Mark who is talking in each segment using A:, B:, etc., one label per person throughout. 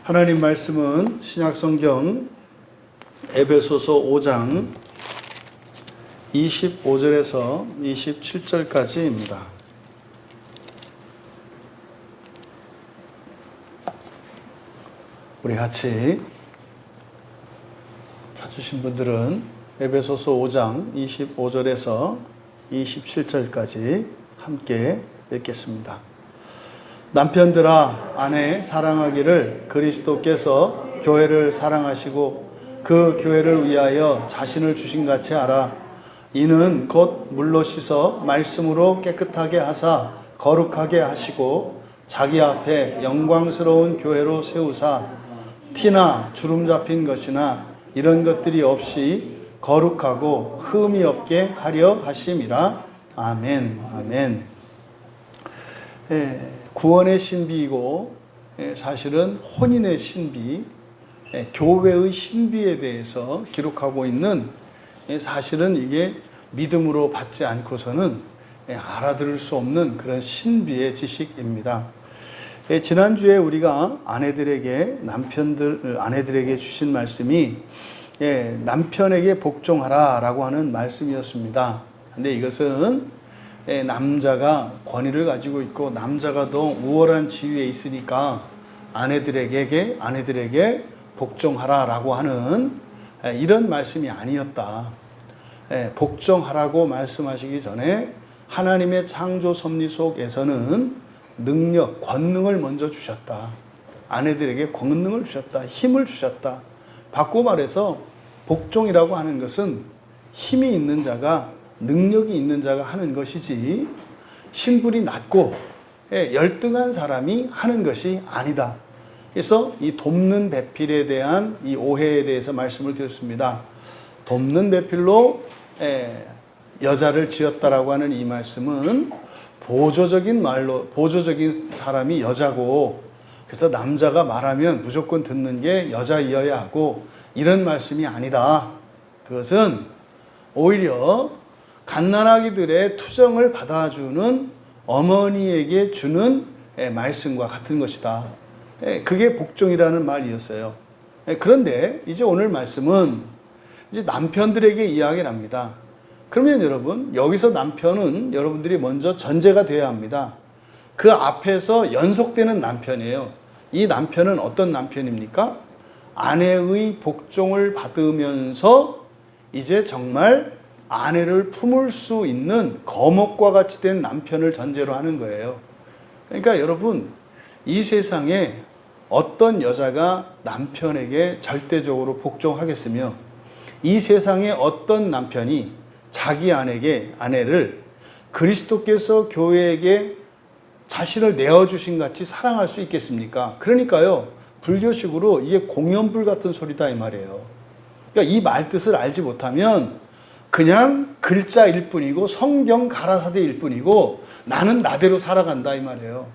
A: 하나님 말씀은 신약성경 에베소서 5장 25절에서 27절까지입니다. 우리 같이 찾으신 분들은 에베소서 5장 25절에서 27절까지 함께 읽겠습니다. 남편들아 아내 사랑하기를 그리스도께서 교회를 사랑하시고 그 교회를 위하여 자신을 주신 같이 하라. 이는 곧 물로 씻어 말씀으로 깨끗하게 하사 거룩하게 하시고 자기 앞에 영광스러운 교회로 세우사 티나 주름 잡힌 것이나 이런 것들이 없이 거룩하고 흠이 없게 하려 하심이라. 아멘. 아멘. 구원의 신비이고 사실은 혼인의 신비, 교회의 신비에 대해서 기록하고 있는, 사실은 이게 믿음으로 받지 않고서는 알아들을 수 없는 그런 신비의 지식입니다. 지난주에 우리가 아내들에게 주신 말씀이 남편에게 복종하라 라고 하는 말씀이었습니다. 근데 이것은 남자가 권위를 가지고 있고 남자가 더 우월한 지위에 있으니까 아내들에게 복종하라 라고 하는 이런 말씀이 아니었다. 복종하라고 말씀하시기 전에 하나님의 창조 섭리 속에서는 능력, 권능을 먼저 주셨다. 아내들에게 권능을 주셨다. 힘을 주셨다. 바꿔 말해서 복종이라고 하는 것은 힘이 있는 자가, 능력이 있는 자가 하는 것이지 신분이 낮고 열등한 사람이 하는 것이 아니다. 그래서 이 돕는 배필에 대한 이 오해에 대해서 말씀을 드렸습니다. 돕는 배필로 여자를 지었다라고 하는 이 말씀은 보조적인 사람이 여자고, 그래서 남자가 말하면 무조건 듣는 게 여자이어야 하고, 이런 말씀이 아니다. 그것은 오히려 갓난아기들의 투정을 받아주는 어머니에게 주는 말씀과 같은 것이다. 그게 복종이라는 말이었어요. 그런데 이제 오늘 말씀은 이제 남편들에게 이야기를 합니다. 그러면 여러분, 여기서 남편은 여러분들이 먼저 전제가 되어야 합니다. 그 앞에서 연속되는 남편이에요. 이 남편은 어떤 남편입니까? 아내의 복종을 받으면서 이제 정말 아내를 품을 수 있는 거목과 같이 된 남편을 전제로 하는 거예요. 그러니까 여러분, 이 세상에 어떤 여자가 남편에게 절대적으로 복종하겠으며, 이 세상에 어떤 남편이 자기 아내를 그리스도께서 교회에게 자신을 내어주신 같이 사랑할 수 있겠습니까? 그러니까요, 불교식으로 이게 공연불 같은 소리다 이 말이에요. 그러니까 이 말 뜻을 알지 못하면 그냥 글자일 뿐이고 성경 가라사대일 뿐이고 나는 나대로 살아간다 이 말이에요.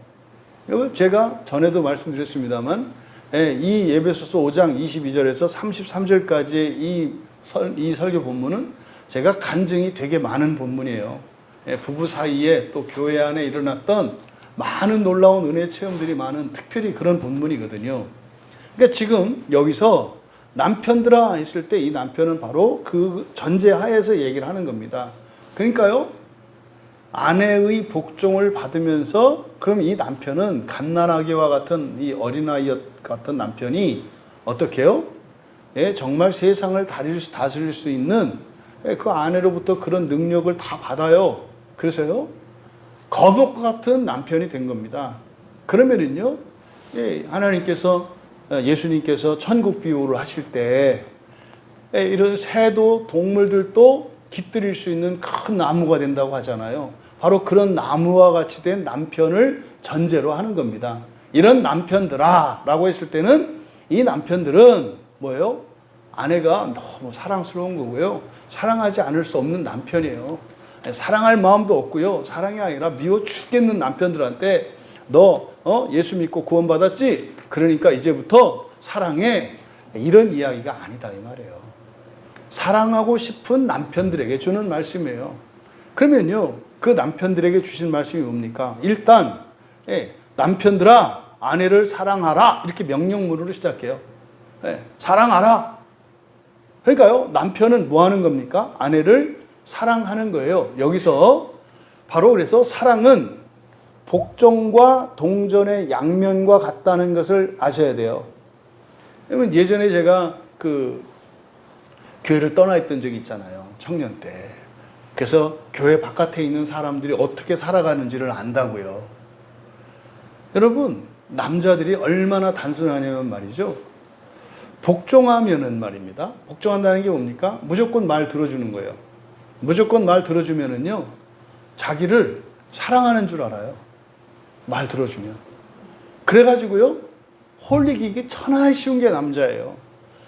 A: 제가 전에도 말씀드렸습니다만 이 에베소서 5장 22절에서 33절까지의 이 설교 본문은 제가 간증이 되게 많은 본문이에요. 부부 사이에 또 교회 안에 일어났던 많은 놀라운 은혜 체험들이 많은 특별히 그런 본문이거든요. 그러니까 지금 여기서 남편들아 했을 때 이 남편은 바로 그 전제하에서 얘기를 하는 겁니다. 그러니까요, 아내의 복종을 받으면서 그럼 이 남편은 갓난아기와 같은 이 어린아이 같은 남편이 어떻게 해요? 정말 세상을 다스릴 수 있는 그 아내로부터 그런 능력을 다 받아요. 그래서요, 거북 같은 남편이 된 겁니다. 그러면은요, 예수님께서 천국 비유를 하실 때 이런 새도 동물들도 깃들일 수 있는 큰 나무가 된다고 하잖아요. 바로 그런 나무와 같이 된 남편을 전제로 하는 겁니다. 이런 남편들아 라고 했을 때는 이 남편들은 뭐예요? 아내가 너무 사랑스러운 거고요. 사랑하지 않을 수 없는 남편이에요. 사랑할 마음도 없고요. 사랑이 아니라 미워 죽겠는 남편들한테 너 예수 믿고 구원받았지? 그러니까 이제부터 사랑해. 이런 이야기가 아니다 이 말이에요. 사랑하고 싶은 남편들에게 주는 말씀이에요. 그러면요, 그 남편들에게 주신 말씀이 뭡니까? 일단 남편들아 아내를 사랑하라 이렇게 명령문으로 시작해요. 네, 사랑하라. 그러니까요, 남편은 뭐 하는 겁니까? 아내를 사랑하는 거예요. 여기서 바로 그래서 사랑은 복종과 동전의 양면과 같다는 것을 아셔야 돼요. 그러면 예전에 제가 그 교회를 떠나 있던 적이 있잖아요. 청년 때. 그래서 교회 바깥에 있는 사람들이 어떻게 살아가는지를 안다고요. 여러분, 남자들이 얼마나 단순하냐면 말이죠. 복종하면은 말입니다. 복종한다는 게 뭡니까? 무조건 말 들어주는 거예요. 무조건 말 들어주면은요, 자기를 사랑하는 줄 알아요. 말 들어주면. 그래가지고요, 홀리기 천하에 쉬운 게 남자예요.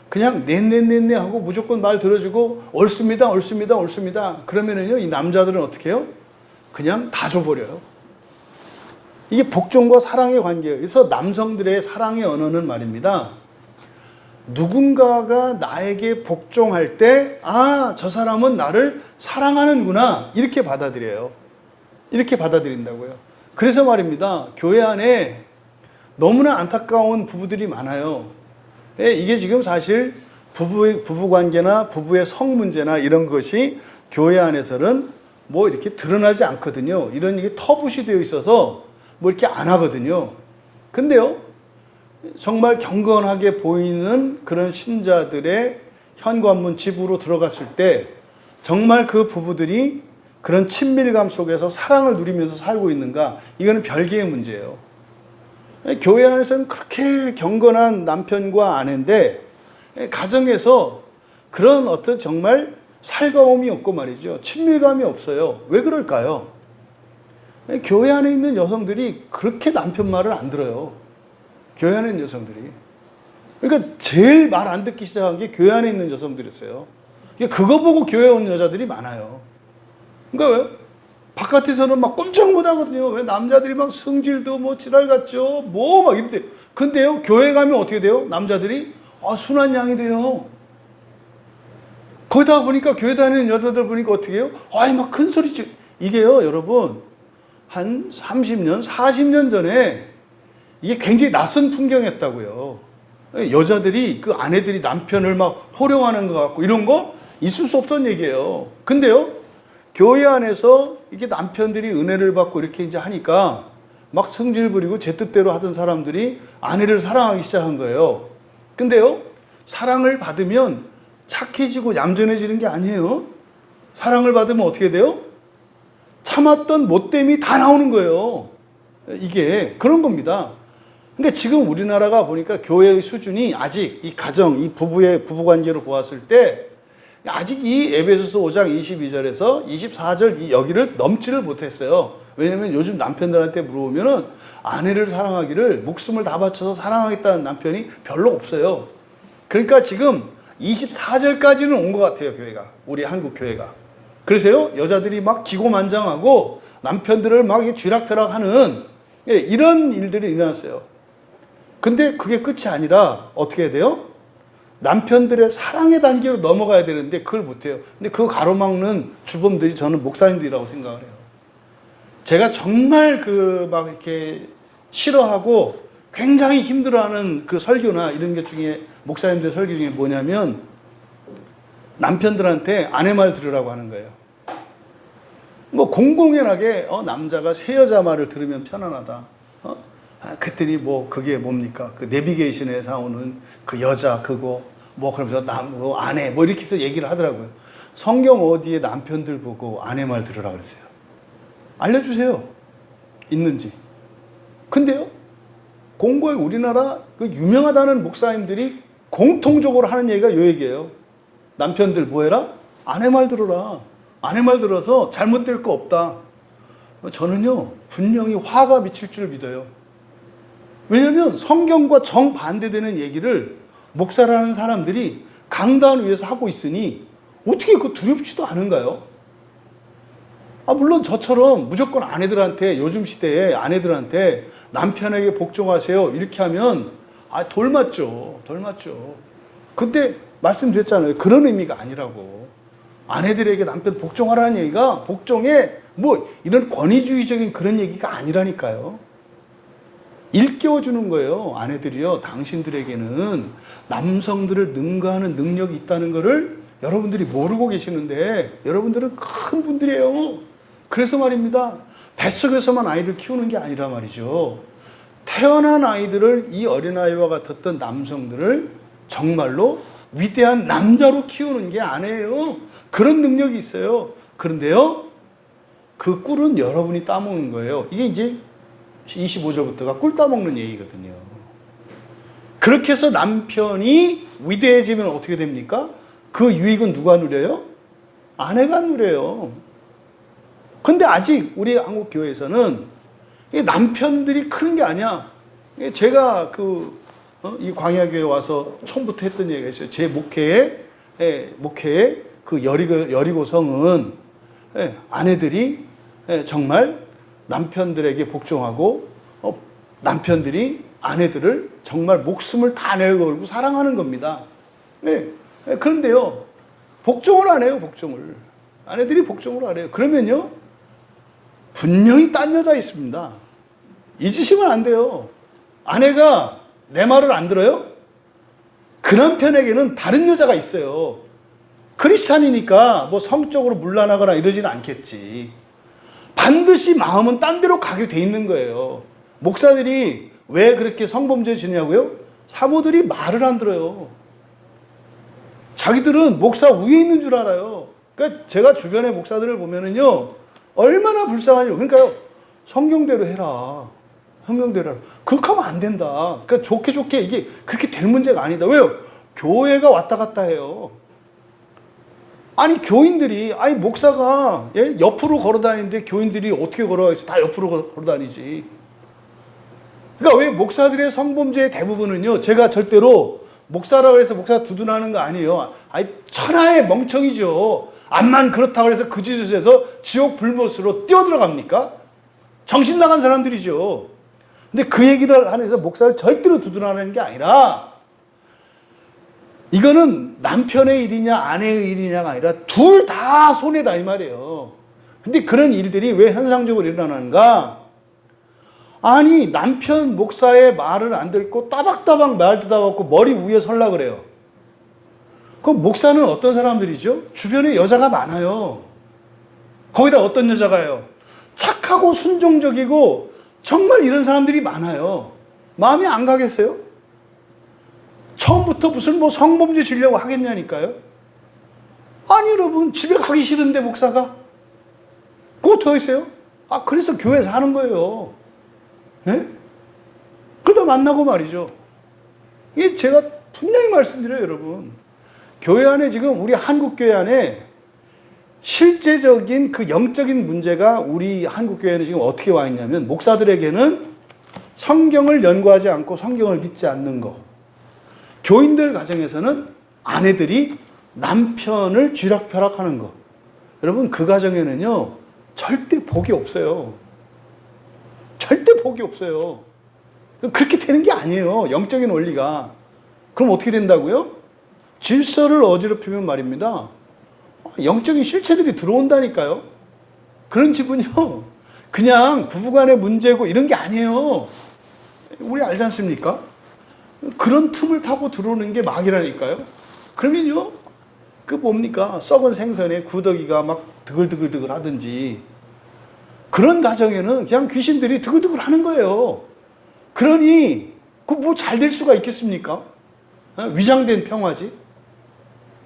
A: 그냥 네네네네 하고 무조건 말 들어주고 옳습니다, 옳습니다, 옳습니다. 그러면은요, 이 남자들은 어떻게 해요? 그냥 다 줘버려요. 이게 복종과 사랑의 관계예요. 그래서 남성들의 사랑의 언어는 말입니다. 누군가가 나에게 복종할 때, 아, 저 사람은 나를 사랑하는구나. 이렇게 받아들여요. 이렇게 받아들인다고요. 그래서 말입니다. 교회 안에 너무나 안타까운 부부들이 많아요. 이게 지금 사실 부부 관계나 부부의 성 문제나 이런 것이 교회 안에서는 뭐 이렇게 드러나지 않거든요. 이런 게 터부시 되어 있어서 뭐 이렇게 안 하거든요. 근데요, 정말 경건하게 보이는 그런 신자들의 현관문 집으로 들어갔을 때 정말 그 부부들이 그런 친밀감 속에서 사랑을 누리면서 살고 있는가? 이거는 별개의 문제예요. 교회 안에서는 그렇게 경건한 남편과 아내인데 가정에서 그런 어떤 정말 살가움이 없고 말이죠. 친밀감이 없어요. 왜 그럴까요? 교회 안에 있는 여성들이 그렇게 남편 말을 안 들어요. 교회 안에 있는 여성들이. 그러니까 제일 말 안 듣기 시작한 게 교회 안에 있는 여성들이었어요. 그거 보고 교회 온 여자들이 많아요. 그러니까 왜? 바깥에서는 막 꼼짝 못 하거든요. 왜? 남자들이 막 성질도 뭐 지랄 같죠. 뭐 막 이런데. 근데요, 교회 가면 어떻게 돼요? 남자들이 순한 양이 돼요. 거기다가 보니까 교회 다니는 여자들 보니까 어떻게 해요? 막 큰 소리 치. 이게요, 여러분. 한 30년, 40년 전에 이게 굉장히 낯선 풍경이었다고요. 여자들이 그 아내들이 남편을 막 호령하는 것 같고 이런 거 있을 수 없던 얘기예요. 근데요, 교회 안에서 이게 남편들이 은혜를 받고 이렇게 이제 하니까 막 성질 부리고 제 뜻대로 하던 사람들이 아내를 사랑하기 시작한 거예요. 근데요, 사랑을 받으면 착해지고 얌전해지는 게 아니에요. 사랑을 받으면 어떻게 돼요? 참았던 못됨이 다 나오는 거예요. 이게 그런 겁니다. 그러니까 지금 우리나라가 보니까 교회의 수준이 아직 이 가정, 이 부부의 부부관계로 보았을 때 아직 이 에베소서 5장 22절에서 24절 여기를 넘지를 못했어요. 왜냐하면 요즘 남편들한테 물어보면은 아내를 사랑하기를 목숨을 다 바쳐서 사랑하겠다는 남편이 별로 없어요. 그러니까 지금 24절까지는 온 것 같아요, 교회가. 우리 한국 교회가. 그래서요, 여자들이 막 기고만장하고 남편들을 막 쥐락펴락하는 이런 일들이 일어났어요. 근데 그게 끝이 아니라 어떻게 해야 돼요? 남편들의 사랑의 단계로 넘어가야 되는데 그걸 못해요. 근데 그거 가로막는 주범들이 저는 목사님들이라고 생각을 해요. 제가 정말 막 이렇게 싫어하고 굉장히 힘들어하는 그 설교나 이런 것 중에 목사님들 설교 중에 뭐냐면 남편들한테 아내 말 들으라고 하는 거예요. 뭐 공공연하게 남자가 새 여자 말을 들으면 편안하다. 그랬더니 뭐 그게 뭡니까? 그 내비게이션에 나오는 그 여자 그거 뭐 그러면서 아내 뭐 이렇게 해서 얘기를 하더라고요. 성경 어디에 남편들 보고 아내 말 들으라 그랬어요. 알려주세요. 있는지. 근데요, 공고에 우리나라 그 유명하다는 목사님들이 공통적으로 하는 얘기가 이 얘기예요. 남편들 뭐 해라? 아내 말 들어라. 아내 말 들어서 잘못될 거 없다. 저는요, 분명히 화가 미칠 줄 믿어요. 왜냐하면 성경과 정반대되는 얘기를 목사라는 사람들이 강단 위에서 하고 있으니 어떻게 그 두렵지도 않은가요? 물론 저처럼 무조건 아내들한테, 요즘 시대에 아내들한테 남편에게 복종하세요 이렇게 하면 돌 맞죠. 돌 맞죠. 근데 말씀드렸잖아요. 그런 의미가 아니라고. 아내들에게 남편 복종하라는 얘기가 복종에 뭐 이런 권위주의적인 그런 얘기가 아니라니까요. 일깨워주는 거예요. 아내들이요, 당신들에게는 남성들을 능가하는 능력이 있다는 것을 여러분들이 모르고 계시는데 여러분들은 큰 분들이에요. 그래서 말입니다. 뱃속에서만 아이를 키우는 게 아니라 말이죠. 태어난 아이들을, 이 어린아이와 같았던 남성들을 정말로 위대한 남자로 키우는 게 아니에요. 그런 능력이 있어요. 그런데요, 그 꿀은 여러분이 따먹는 거예요. 이게 이제 25절부터가 꿀 따먹는 얘기거든요. 그렇게 해서 남편이 위대해지면 어떻게 됩니까? 그 유익은 누가 누려요? 아내가 누려요. 근데 아직 우리 한국 교회에서는 남편들이 크는 게 아니야. 제가 이 광야교회 와서 처음부터 했던 얘기가 있어요. 제 목회의 그 여리고성은 아내들이 정말 남편들에게 복종하고 남편들이 아내들을 정말 목숨을 다 내걸고 사랑하는 겁니다. 그런데요, 복종을 안 해요, 복종을. 아내들이 복종을 안 해요. 그러면요, 분명히 딴 여자 있습니다. 잊으시면 안 돼요. 아내가 내 말을 안 들어요? 그 남편에게는 다른 여자가 있어요. 크리스찬이니까 뭐 성적으로 물러나거나 이러지는 않겠지. 반드시 마음은 딴 데로 가게 돼 있는 거예요. 목사들이 왜 그렇게 성범죄 지냐고요? 사모들이 말을 안 들어요. 자기들은 목사 위에 있는 줄 알아요. 그러니까 제가 주변의 목사들을 보면은요, 얼마나 불쌍하죠. 그러니까요, 성경대로 해라. 성경대로 해라. 그렇게 하면 안 된다. 그러니까 좋게 이게 그렇게 될 문제가 아니다. 왜요? 교회가 왔다 갔다 해요. 아니, 교인들이, 아니, 목사가 옆으로 걸어 다니는데 교인들이 어떻게 걸어가겠어? 다 옆으로 걸어 다니지. 그러니까 왜 목사들의 성범죄의 대부분은요, 제가 절대로 목사라고 해서 목사 두둔하는 거 아니에요. 아니, 천하의 멍청이죠. 암만 그렇다고 해서 그 짓에서 지옥 불못으로 뛰어들어갑니까? 정신 나간 사람들이죠. 근데 그 얘기를 하면서 목사를 절대로 두둔하는 게 아니라, 이거는 남편의 일이냐 아내의 일이냐가 아니라 둘 다 손해다 이 말이에요. 근데 그런 일들이 왜 현상적으로 일어나는가? 아니, 남편 목사의 말을 안 듣고 따박따박 말 듣다갖고 머리 위에 설라 그래요. 그럼 목사는 어떤 사람들이죠? 주변에 여자가 많아요. 거기다 어떤 여자가요? 착하고 순종적이고 정말 이런 사람들이 많아요. 마음이 안 가겠어요? 처음부터 무슨 뭐 성범죄 지려고 하겠냐니까요. 아니, 여러분, 집에 가기 싫은데 목사가 그거 어떻게 하겠어요? 그래서 교회에서 하는 거예요. 네? 그러다 만나고 말이죠. 이게 제가 분명히 말씀드려요, 여러분. 교회 안에 지금 우리 한국 교회 안에 실제적인 그 영적인 문제가 우리 한국 교회는 지금 어떻게 와 있냐면, 목사들에게는 성경을 연구하지 않고 성경을 믿지 않는 거. 교인들 가정에서는 아내들이 남편을 쥐락펴락하는 거. 여러분, 그 가정에는요, 절대 복이 없어요. 절대 복이 없어요. 그렇게 되는 게 아니에요, 영적인 원리가. 그럼 어떻게 된다고요? 질서를 어지럽히면 말입니다, 영적인 실체들이 들어온다니까요. 그런 집은요, 그냥 부부간의 문제고 이런 게 아니에요. 우리 알지 않습니까? 그런 틈을 타고 들어오는 게 마귀라니까요. 그러면요, 그 뭡니까? 썩은 생선에 구더기가 막 드글드글 하든지, 그런 가정에는 그냥 귀신들이 드글드글 하는 거예요. 그러니 그 뭐 잘 될 수가 있겠습니까? 위장된 평화지.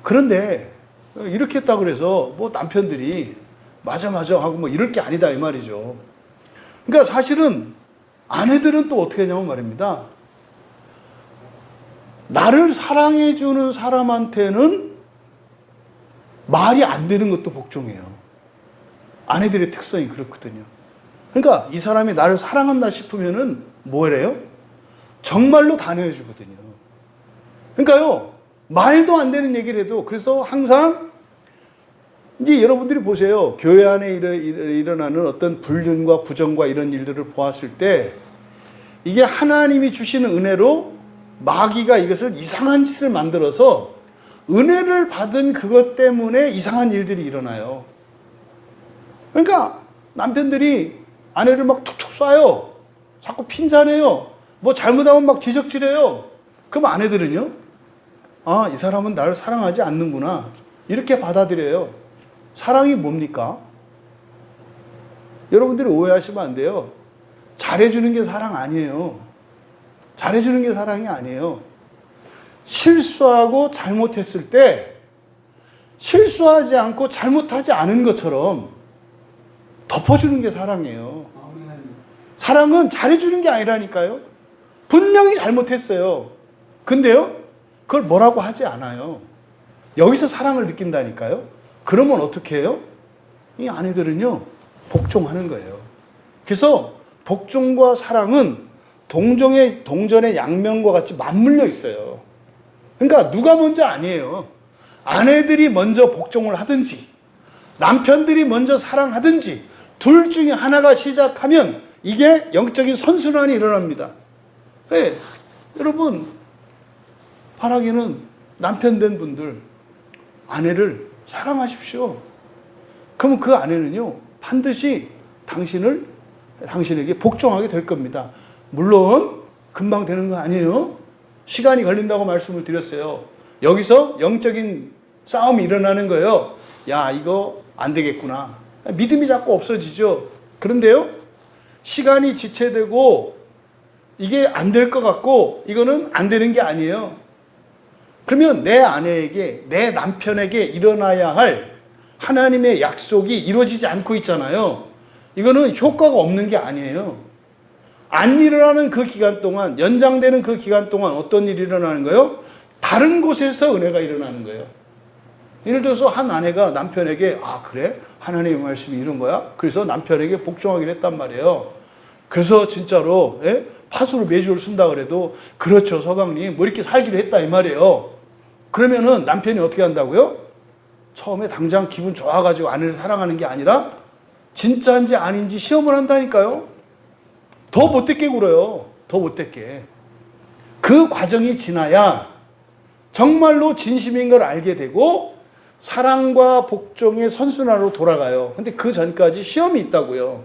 A: 그런데 이렇게 했다고 그래서 뭐 남편들이 맞아 하고 뭐 이럴 게 아니다 이 말이죠. 그러니까 사실은 아내들은 또 어떻게 하냐면 말입니다, 나를 사랑해주는 사람한테는 말이 안 되는 것도 복종해요. 아내들의 특성이 그렇거든요. 그러니까 이 사람이 나를 사랑한다 싶으면은 뭐래요? 정말로 단호해주거든요. 그러니까요, 말도 안 되는 얘기를 해도, 그래서 항상 이제 여러분들이 보세요. 교회 안에 일어나는 어떤 불륜과 부정과 이런 일들을 보았을 때, 이게 하나님이 주시는 은혜로 마귀가 이것을 이상한 짓을 만들어서 은혜를 받은 그것 때문에 이상한 일들이 일어나요. 그러니까 남편들이 아내를 막 툭툭 쏴요. 자꾸 핀잔해요. 뭐 잘못하면 막 지적질해요. 그럼 아내들은요? 아, 이 사람은 나를 사랑하지 않는구나. 이렇게 받아들여요. 사랑이 뭡니까? 여러분들이 오해하시면 안 돼요. 잘해주는 게 사랑 아니에요. 잘해주는 게 사랑이 아니에요. 실수하고 잘못했을 때 실수하지 않고 잘못하지 않은 것처럼 덮어주는 게 사랑이에요. 사랑은 잘해주는 게 아니라니까요. 분명히 잘못했어요. 근데요, 그걸 뭐라고 하지 않아요. 여기서 사랑을 느낀다니까요. 그러면 어떻게 해요? 이 아내들은요, 복종하는 거예요. 그래서 복종과 사랑은 동전의 양면과 같이 맞물려 있어요. 그러니까 누가 먼저 아니에요. 아내들이 먼저 복종을 하든지 남편들이 먼저 사랑하든지 둘 중에 하나가 시작하면 이게 영적인 선순환이 일어납니다. 네, 여러분 바라기는 남편 된 분들 아내를 사랑하십시오. 그러면 그 아내는요 반드시 당신에게 복종하게 될 겁니다. 물론 금방 되는 거 아니에요. 시간이 걸린다고 말씀을 드렸어요. 여기서 영적인 싸움이 일어나는 거예요. 야, 이거 안 되겠구나. 믿음이 자꾸 없어지죠. 그런데요, 시간이 지체되고 이게 안 될 것 같고 이거는 안 되는 게 아니에요. 그러면 내 아내에게, 내 남편에게 일어나야 할 하나님의 약속이 이루어지지 않고 있잖아요. 이거는 효과가 없는 게 아니에요. 안 일어나는 그 기간 동안, 연장되는 그 기간 동안 어떤 일이 일어나는 거예요? 다른 곳에서 은혜가 일어나는 거예요. 예를 들어서 한 아내가 남편에게 아 그래? 하나님의 말씀이 이런 거야? 그래서 남편에게 복종하기로 했단 말이에요. 그래서 진짜로 파수로 매주를 쓴다 그래도 그렇죠 서방님 뭐 이렇게 살기로 했다 이 말이에요. 그러면은 남편이 어떻게 한다고요? 처음에 당장 기분 좋아가지고 아내를 사랑하는 게 아니라 진짜인지 아닌지 시험을 한다니까요. 더 못되게 굴어요. 더 못되게. 그 과정이 지나야 정말로 진심인 걸 알게 되고 사랑과 복종의 선순환으로 돌아가요. 근데 그 전까지 시험이 있다고요.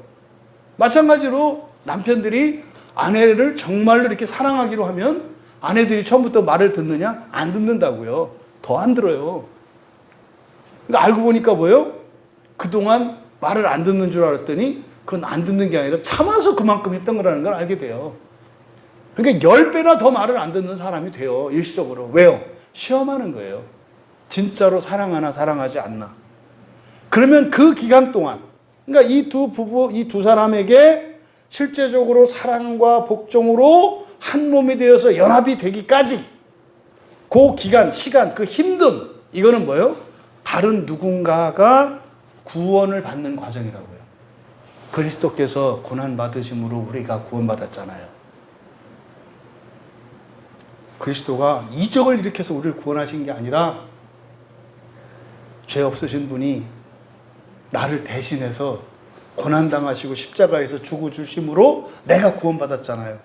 A: 마찬가지로 남편들이 아내를 정말로 이렇게 사랑하기로 하면 아내들이 처음부터 말을 듣느냐? 안 듣는다고요. 더 안 들어요. 그러니까 알고 보니까 뭐예요? 그동안 말을 안 듣는 줄 알았더니 그건 안 듣는 게 아니라 참아서 그만큼 했던 거라는 걸 알게 돼요. 그러니까 10배나 더 말을 안 듣는 사람이 돼요. 일시적으로. 왜요? 시험하는 거예요. 진짜로 사랑하나 사랑하지 않나. 그러면 그 기간 동안 그러니까 이 두 부부, 이 두 사람에게 실제적으로 사랑과 복종으로 한 몸이 되어서 연합이 되기까지 그 기간, 시간, 그 힘듦 이거는 뭐예요? 다른 누군가가 구원을 받는 과정이라고요. 그리스도께서 고난받으심으로 우리가 구원받았잖아요. 그리스도가 이적을 일으켜서 우리를 구원하신 게 아니라 죄 없으신 분이 나를 대신해서 고난당하시고 십자가에서 죽어주심으로 내가 구원받았잖아요.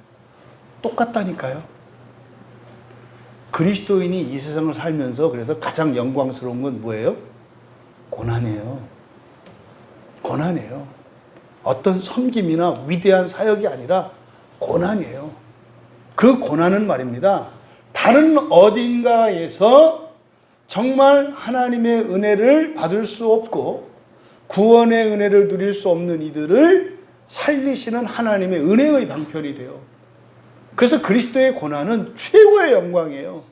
A: 똑같다니까요. 그리스도인이 이 세상을 살면서 그래서 가장 영광스러운 건 뭐예요? 고난이에요. 고난이에요. 어떤 섬김이나 위대한 사역이 아니라 고난이에요. 그 고난은 말입니다. 다른 어딘가에서 정말 하나님의 은혜를 받을 수 없고 구원의 은혜를 누릴 수 없는 이들을 살리시는 하나님의 은혜의 방편이 돼요. 그래서 그리스도의 고난은 최고의 영광이에요.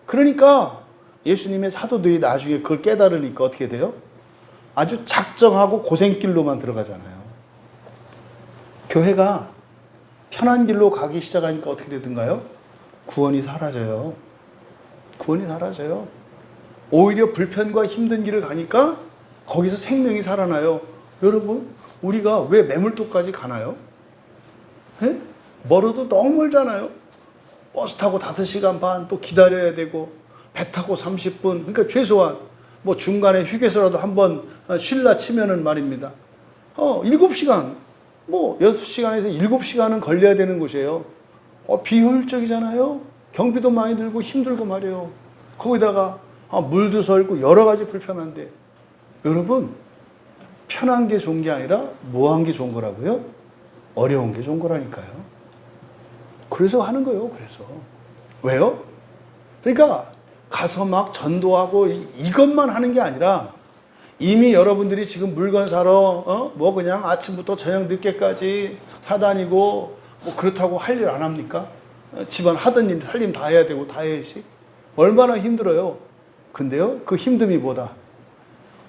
A: 그러니까 예수님의 사도들이 나중에 그걸 깨달으니까 어떻게 돼요? 아주 작정하고 고생길로만 들어가잖아요. 교회가 편한 길로 가기 시작하니까 어떻게 되던가요? 구원이 사라져요. 구원이 사라져요. 오히려 불편과 힘든 길을 가니까 거기서 생명이 살아나요. 여러분, 우리가 왜 매물도까지 가나요? 네? 멀어도 너무 멀잖아요. 버스 타고 5시간 반 또 기다려야 되고 배 타고 30분. 그러니까 최소한 뭐 중간에 휴게소라도 한번 쉴라 치면은 말입니다. 7시간, 뭐 6시간에서 7시간은 걸려야 되는 곳이에요. 비효율적이잖아요. 경비도 많이 들고 힘들고 말이에요. 거기다가 물도 설고 여러 가지 불편한데 여러분 편한 게 좋은 게 아니라 뭐한 게 좋은 거라고요? 어려운 게 좋은 거라니까요. 그래서 하는 거예요. 그래서. 왜요? 그러니까 가서 막 전도하고 이것만 하는 게 아니라 이미 여러분들이 지금 물건 사러 뭐 그냥 아침부터 저녁 늦게까지 사다니고 뭐 그렇다고 할 일 안 합니까? 집안 하던 일 살림 다 해야 되고 다 해야지. 얼마나 힘들어요. 근데요, 그 힘듦이 뭐다?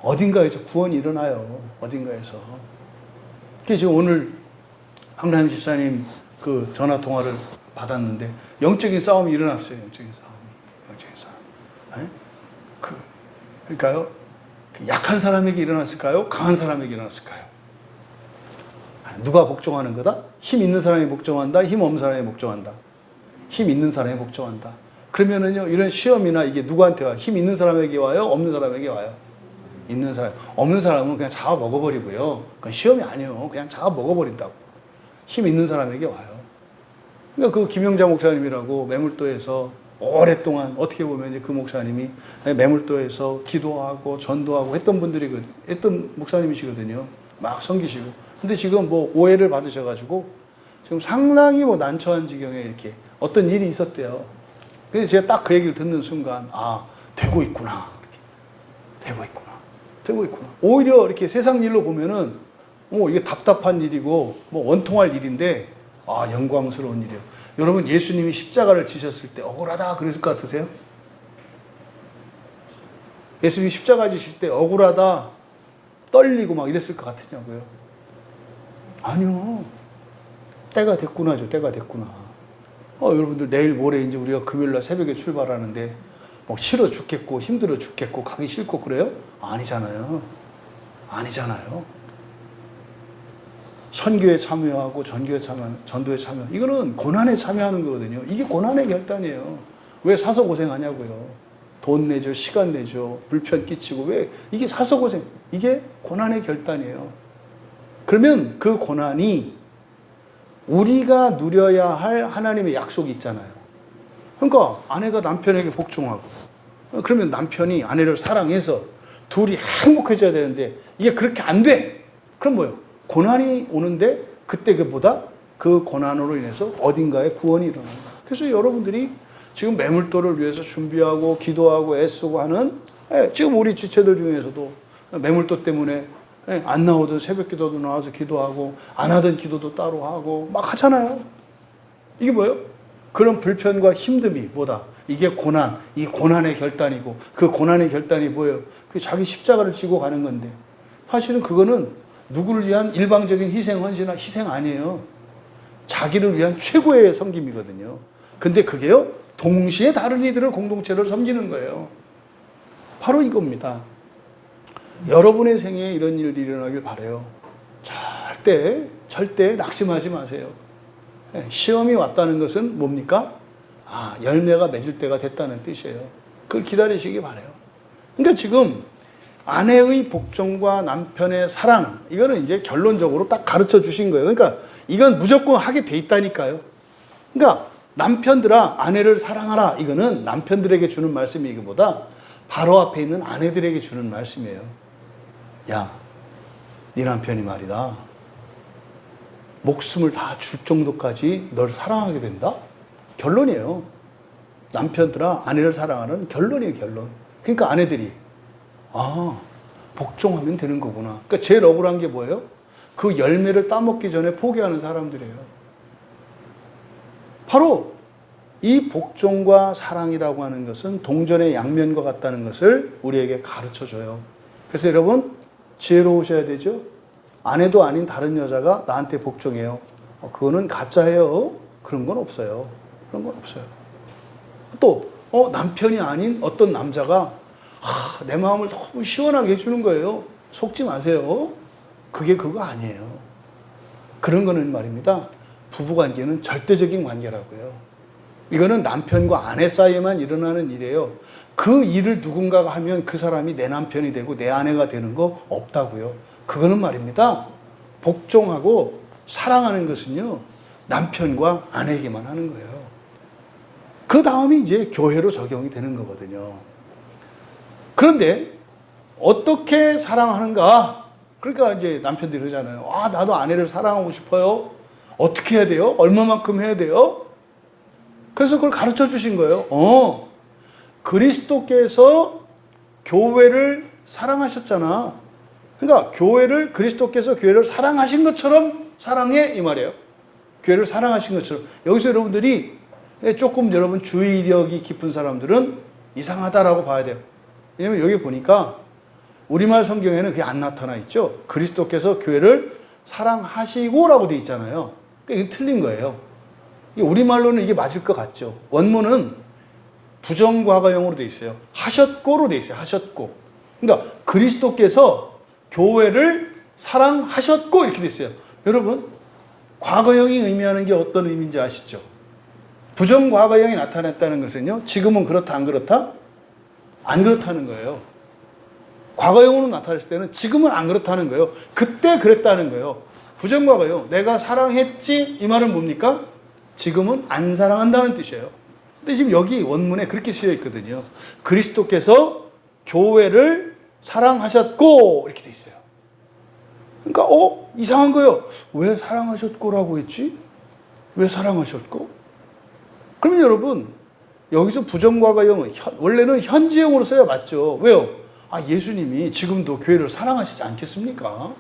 A: 어딘가에서 구원이 일어나요. 어딘가에서. 그게 지금 오늘 황남희 집사님 그 전화 통화를 받았는데 영적인 싸움이 일어났어요. 영적인 싸움. 그러니까요. 약한 사람에게 일어났을까요? 강한 사람에게 일어났을까요? 누가 복종하는 거다? 힘 있는 사람이 복종한다? 힘 없는 사람이 복종한다? 힘 있는 사람이 복종한다. 그러면은요, 이런 시험이나 이게 누구한테 와요? 힘 있는 사람에게 와요? 없는 사람에게 와요? 있는 사람. 없는 사람은 그냥 잡아 먹어버리고요. 그건 시험이 아니에요. 그냥 잡아 먹어버린다고. 힘 있는 사람에게 와요. 그러니까 그 김영자 목사님이라고 매물도에서 오랫동안 어떻게 보면 그 목사님이 매물도에서 기도하고 전도하고 했던 목사님이시거든요. 막 섬기시고. 근데 지금 뭐 오해를 받으셔가지고 지금 상당히 뭐 난처한 지경에 이렇게 어떤 일이 있었대요. 그래서 제가 딱 그 얘기를 듣는 순간, 아, 되고 있구나. 되고 있구나. 오히려 이렇게 세상 일로 보면은, 이게 답답한 일이고, 뭐 원통할 일인데, 아, 영광스러운 일이에요. 여러분, 예수님이 십자가를 지셨을 때 억울하다 그랬을 것 같으세요? 예수님이 십자가 지실 때 억울하다, 떨리고 막 이랬을 것 같으냐고요? 아니요. 때가 됐구나죠. 때가 됐구나. 여러분들 내일 모레 이제 우리가 금요일날 새벽에 출발하는데 막 싫어 죽겠고 힘들어 죽겠고 가기 싫고 그래요? 아니잖아요. 선교에 참여하고 전도에 참여. 이거는 고난에 참여하는 거거든요. 이게 고난의 결단이에요. 왜 사서 고생하냐고요. 돈 내죠, 시간 내죠, 불편 끼치고 왜 이게 사서 고생? 이게 고난의 결단이에요. 그러면 그 고난이 우리가 누려야 할 하나님의 약속이 있잖아요. 그러니까 아내가 남편에게 복종하고 그러면 남편이 아내를 사랑해서 둘이 행복해져야 되는데 이게 그렇게 안 돼. 그럼 뭐예요? 고난이 오는데 그때 그보다 그 고난으로 인해서 어딘가에 구원이 일어나는 거예요. 그래서 여러분들이 지금 매물도를 위해서 준비하고 기도하고 애쓰고 하는 지금 우리 지체들 중에서도 매물도 때문에 안 나오던 새벽 기도도 나와서 기도하고 안 하던 기도도 따로 하고 막 하잖아요. 이게 뭐예요? 그런 불편과 힘듦이 뭐다? 이게 고난, 이 고난의 결단이고 그 고난의 결단이 뭐예요? 그게 자기 십자가를 지고 가는 건데 사실은 그거는 누구를 위한 일방적인 희생, 헌신이나 희생 아니에요. 자기를 위한 최고의 섬김이거든요. 근데 그게요, 동시에 다른 이들을 공동체를 섬기는 거예요. 바로 이겁니다. 여러분의 생애에 이런 일들이 일어나길 바라요. 절대 낙심하지 마세요. 시험이 왔다는 것은 뭡니까? 열매가 맺을 때가 됐다는 뜻이에요. 그걸 기다리시기 바라요. 그러니까 지금 아내의 복종과 남편의 사랑, 이거는 이제 결론적으로 딱 가르쳐 주신 거예요. 그러니까 이건 무조건 하게 돼 있다니까요. 그러니까 남편들아, 아내를 사랑하라. 이거는 남편들에게 주는 말씀이 이거보다 바로 앞에 있는 아내들에게 주는 말씀이에요. 야, 네 남편이 말이다. 목숨을 다 줄 정도까지 널 사랑하게 된다? 결론이에요. 남편들아, 아내를 사랑하는 결론이에요, 결론. 그러니까 아내들이, 복종하면 되는 거구나. 그러니까 제일 억울한 게 뭐예요? 그 열매를 따먹기 전에 포기하는 사람들이에요. 바로 이 복종과 사랑이라고 하는 것은 동전의 양면과 같다는 것을 우리에게 가르쳐 줘요. 그래서 여러분, 지혜로우셔야 되죠? 아내도 아닌 다른 여자가 나한테 복종해요. 그거는 가짜예요. 그런 건 없어요. 또 남편이 아닌 어떤 남자가 내 마음을 너무 시원하게 해주는 거예요. 속지 마세요. 그게 그거 아니에요. 그런 거는 말입니다. 부부관계는 절대적인 관계라고요. 이거는 남편과 아내 사이에만 일어나는 일이에요. 그 일을 누군가가 하면 그 사람이 내 남편이 되고 내 아내가 되는 거 없다고요. 그거는 말입니다. 복종하고 사랑하는 것은요, 남편과 아내에게만 하는 거예요. 그 다음이 이제 교회로 적용이 되는 거거든요. 그런데 어떻게 사랑하는가? 그러니까 이제 남편들이 그러잖아요. 나도 아내를 사랑하고 싶어요. 어떻게 해야 돼요? 얼마만큼 해야 돼요? 그래서 그걸 가르쳐 주신 거예요. 그리스도께서 교회를 사랑하셨잖아. 그러니까 그리스도께서 교회를 사랑하신 것처럼 사랑해 이 말이에요. 교회를 사랑하신 것처럼. 여기서 여러분들이 조금 여러분 주의력이 깊은 사람들은 이상하다라고 봐야 돼요. 왜냐면 여기 보니까 우리말 성경에는 그게 안 나타나 있죠. 그리스도께서 교회를 사랑하시고라고 돼 있잖아요. 그러니까 이게 틀린 거예요. 우리말로는 이게 맞을 것 같죠. 원문은 부정과거형으로 돼 있어요. 하셨고로 돼 있어요. 하셨고. 그러니까 그리스도께서 교회를 사랑하셨고 이렇게 돼 있어요. 여러분, 과거형이 의미하는 게 어떤 의미인지 아시죠? 부정과거형이 나타났다는 것은요, 지금은 그렇다 안 그렇다? 안 그렇다는 거예요. 과거형으로 나타났을 때는 지금은 안 그렇다는 거예요. 그때 그랬다는 거예요. 부정과거형. 내가 사랑했지 이 말은 뭡니까? 지금은 안 사랑한다는 뜻이에요. 근데 지금 여기 원문에 그렇게 쓰여 있거든요. 그리스도께서 교회를 사랑하셨고 이렇게 돼 있어요. 그러니까 이상한 거예요. 왜 사랑하셨고라고 했지? 왜 사랑하셨고? 그러면 여러분 여기서 부정과거형은 원래는 현재형으로 써야 맞죠. 왜요? 예수님이 지금도 교회를 사랑하시지 않겠습니까?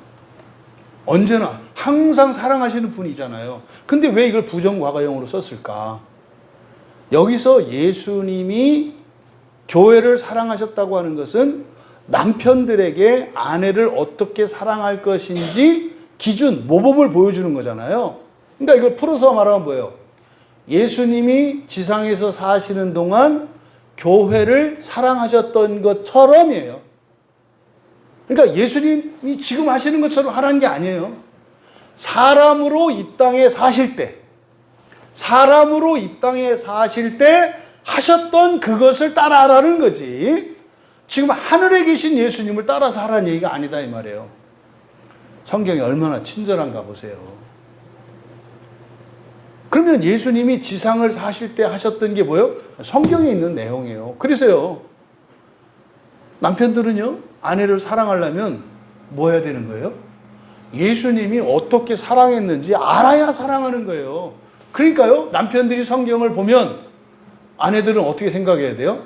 A: 언제나 항상 사랑하시는 분이잖아요. 근데 왜 이걸 부정과거형으로 썼을까? 여기서 예수님이 교회를 사랑하셨다고 하는 것은 남편들에게 아내를 어떻게 사랑할 것인지 기준, 모범을 보여주는 거잖아요. 그러니까 이걸 풀어서 말하면 뭐예요? 예수님이 지상에서 사시는 동안 교회를 사랑하셨던 것처럼이에요. 그러니까 예수님이 지금 하시는 것처럼 하라는 게 아니에요. 사람으로 이 땅에 사실 때 하셨던 그것을 따라하라는 거지. 지금 하늘에 계신 예수님을 따라서 하라는 얘기가 아니다 이 말이에요. 성경이 얼마나 친절한가 보세요. 그러면 예수님이 지상을 사실 때 하셨던 게 뭐예요? 성경에 있는 내용이에요. 그래서요, 남편들은요, 아내를 사랑하려면 뭐 해야 되는 거예요? 예수님이 어떻게 사랑했는지 알아야 사랑하는 거예요. 그러니까요, 남편들이 성경을 보면 아내들은 어떻게 생각해야 돼요?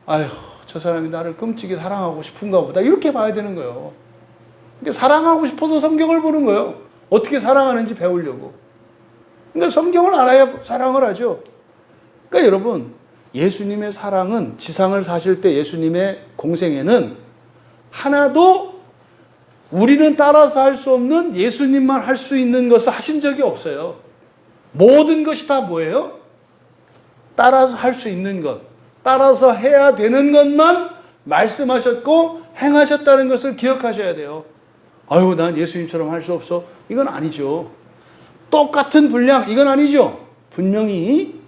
A: 아휴, 저 사람이 나를 끔찍이 사랑하고 싶은가 보다. 이렇게 봐야 되는 거예요. 그러니까 사랑하고 싶어서 성경을 보는 거예요. 어떻게 사랑하는지 배우려고. 그러니까 성경을 알아야 사랑을 하죠. 그러니까 여러분, 예수님의 사랑은 지상을 사실 때 예수님의 공생애는 하나도 우리는 따라서 할 수 없는 예수님만 할 수 있는 것을 하신 적이 없어요. 모든 것이 다 뭐예요? 따라서 할 수 있는 것, 따라서 해야 되는 것만 말씀하셨고 행하셨다는 것을 기억하셔야 돼요. 아유, 난 예수님처럼 할 수 없어. 이건 아니죠. 똑같은 분량, 이건 아니죠. 분명히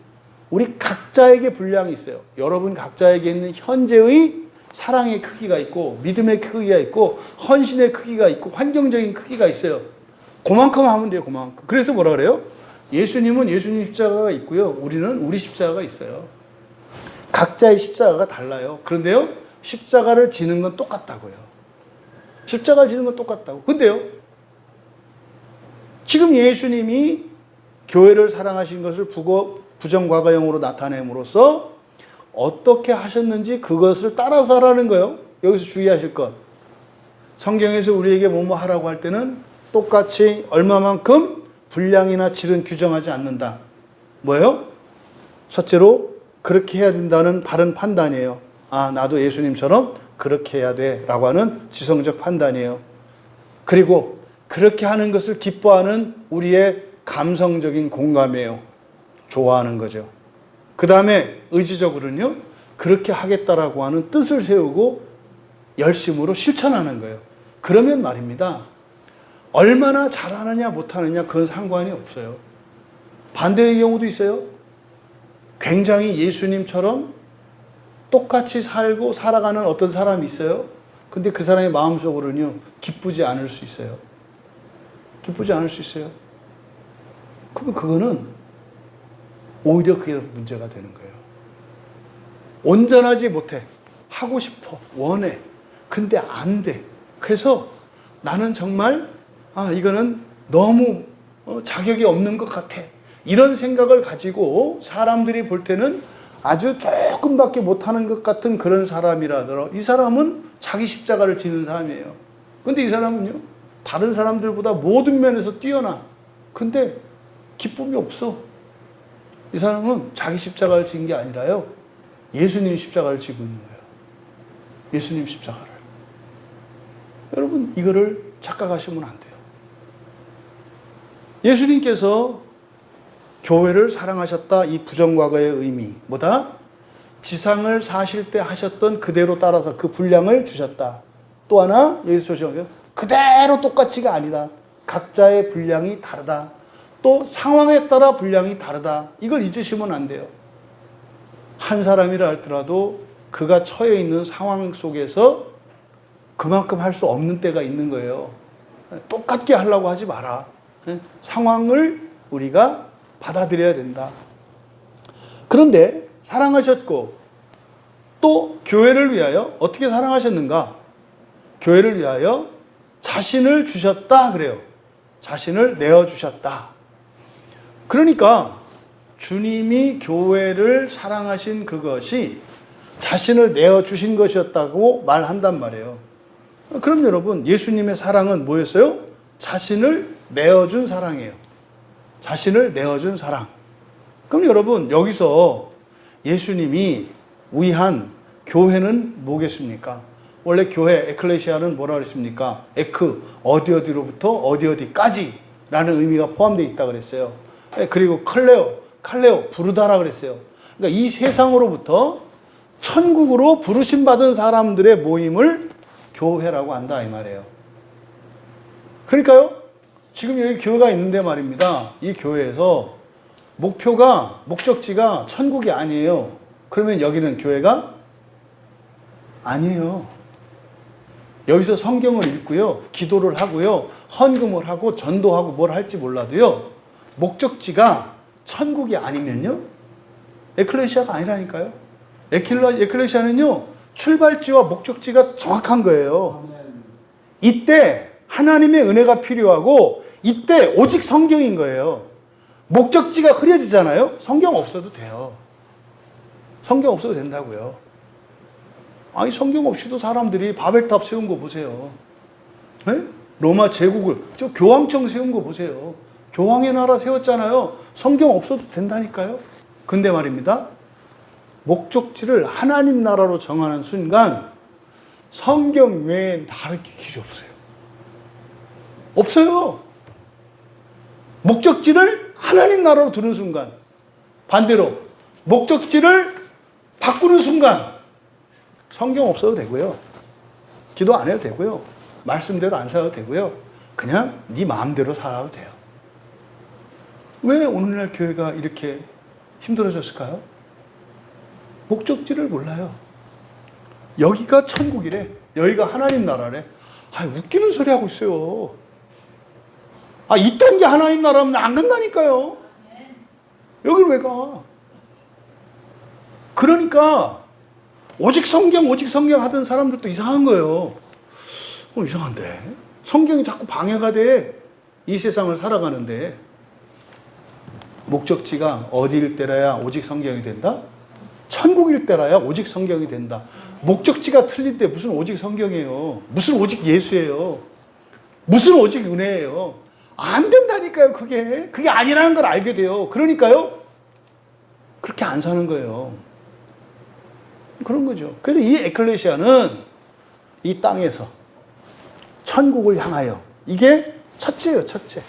A: 우리 각자에게 분량이 있어요. 여러분 각자에게 있는 현재의 사랑의 크기가 있고 믿음의 크기가 있고 헌신의 크기가 있고 환경적인 크기가 있어요. 그만큼 하면 돼요. 그만큼. 그래서 뭐라 그래요? 예수님은 예수님 십자가가 있고요. 우리는 우리 십자가가 있어요. 각자의 십자가가 달라요. 그런데요, 십자가를 지는 건 똑같다고요. 십자가를 지는 건 똑같다고. 근데요, 지금 예수님이 교회를 사랑하신 것을 부정과거형으로 나타냄으로써 어떻게 하셨는지 그것을 따라서 하라는 거예요. 여기서 주의하실 것. 성경에서 우리에게 뭐뭐 하라고 할 때는 똑같이 얼마만큼 분량이나 질은 규정하지 않는다. 뭐예요? 첫째로 그렇게 해야 된다는 바른 판단이에요. 나도 예수님처럼 그렇게 해야 돼 라고 하는 지성적 판단이에요. 그리고 그렇게 하는 것을 기뻐하는 우리의 감성적인 공감이에요. 좋아하는 거죠. 그 다음에 의지적으로는요, 그렇게 하겠다라고 하는 뜻을 세우고 열심으로 실천하는 거예요. 그러면 말입니다, 얼마나 잘하느냐 못하느냐 그건 상관이 없어요. 반대의 경우도 있어요. 굉장히 예수님처럼 똑같이 살고 살아가는 어떤 사람이 있어요. 근데 그 사람의 마음속으로는요, 기쁘지 않을 수 있어요. 기쁘지 않을 수 있어요. 그러면 그거는 오히려 그게 문제가 되는 거예요. 온전하지 못해. 하고 싶어. 원해. 근데 안 돼. 그래서 나는 정말 이거는 너무 자격이 없는 것 같아. 이런 생각을 가지고 사람들이 볼 때는 아주 조금밖에 못하는 것 같은 그런 사람이라더라. 이 사람은 자기 십자가를 지는 사람이에요. 근데 이 사람은요, 다른 사람들보다 모든 면에서 뛰어나. 근데 기쁨이 없어. 이 사람은 자기 십자가를 지은 게 아니라요, 예수님 십자가를 지고 있는 거예요. 예수님 십자가를. 여러분, 이거를 착각하시면 안 돼요. 예수님께서 교회를 사랑하셨다, 이 부정과거의 의미 뭐다? 지상을 사실 때 하셨던 그대로 따라서 그 분량을 주셨다. 또 하나 여기서 조심하세요. 그대로 똑같이가 아니다. 각자의 분량이 다르다. 또 상황에 따라 분량이 다르다. 이걸 잊으시면 안 돼요. 한 사람이라 할지라도 그가 처해 있는 상황 속에서 그만큼 할 수 없는 때가 있는 거예요. 똑같게 하려고 하지 마라. 상황을 우리가 받아들여야 된다. 그런데 사랑하셨고 또 교회를 위하여 어떻게 사랑하셨는가? 교회를 위하여 자신을 주셨다 그래요. 자신을 내어주셨다. 그러니까 주님이 교회를 사랑하신 그것이 자신을 내어주신 것이었다고 말한단 말이에요. 그럼 여러분, 예수님의 사랑은 뭐였어요? 자신을 내어준 사랑이에요. 자신을 내어준 사랑. 그럼 여러분, 여기서 예수님이 위한 교회는 뭐겠습니까? 원래 교회, 에클레시아는 뭐라 그랬습니까? 에크, 어디로부터 어디까지 라는 의미가 포함되어 있다고 그랬어요. 그리고 칼레오, 부르다라 그랬어요. 그러니까 이 세상으로부터 천국으로 부르심받은 사람들의 모임을 교회라고 한다, 이 말이에요. 그러니까요, 지금 여기 교회가 있는데 말입니다. 이 교회에서 목적지가 천국이 아니에요. 그러면 여기는 교회가 아니에요. 여기서 성경을 읽고요, 기도를 하고요, 헌금을 하고 전도하고 뭘 할지 몰라도요, 목적지가 천국이 아니면요, 에클레시아가 아니라니까요. 에클레시아는요, 출발지와 목적지가 정확한 거예요. 이때 하나님의 은혜가 필요하고 이때 오직 성경인 거예요. 목적지가 흐려지잖아요. 성경 없어도 돼요. 성경 없어도 된다고요. 아니, 성경 없이도 사람들이 바벨탑 세운 거 보세요. 네? 로마 제국을, 저 교황청 세운 거 보세요. 교황의 나라 세웠잖아요. 성경 없어도 된다니까요. 근데 말입니다, 목적지를 하나님 나라로 정하는 순간 성경 외엔 다른 길이 없어요. 없어요. 목적지를 하나님 나라로 두는 순간, 반대로 목적지를 바꾸는 순간 성경 없어도 되고요, 기도 안 해도 되고요, 말씀대로 안 살아도 되고요, 그냥 네 마음대로 살아도 돼요. 왜 오늘날 교회가 이렇게 힘들어졌을까요? 목적지를 몰라요. 여기가 천국이래, 여기가 하나님 나라래. 아, 웃기는 소리 하고 있어요. 아, 이딴 게 하나님 나라면 안 간다니까요. 여기를 왜 가? 그러니까 오직 성경 하던 사람들도 이상한 거예요. 이상한데? 성경이 자꾸 방해가 돼. 이 세상을 살아가는데. 목적지가 어디일 때라야 오직 성경이 된다? 천국일 때라야 오직 성경이 된다. 목적지가 틀릴 때 무슨 오직 성경이에요? 무슨 오직 예수예요? 무슨 오직 은혜예요? 안 된다니까요, 그게. 그게 아니라는 걸 알게 돼요. 그러니까요, 그렇게 안 사는 거예요. 그런 거죠. 그래서 이 에클레시아는 이 땅에서 천국을 향하여, 이게 첫째예요, 첫째.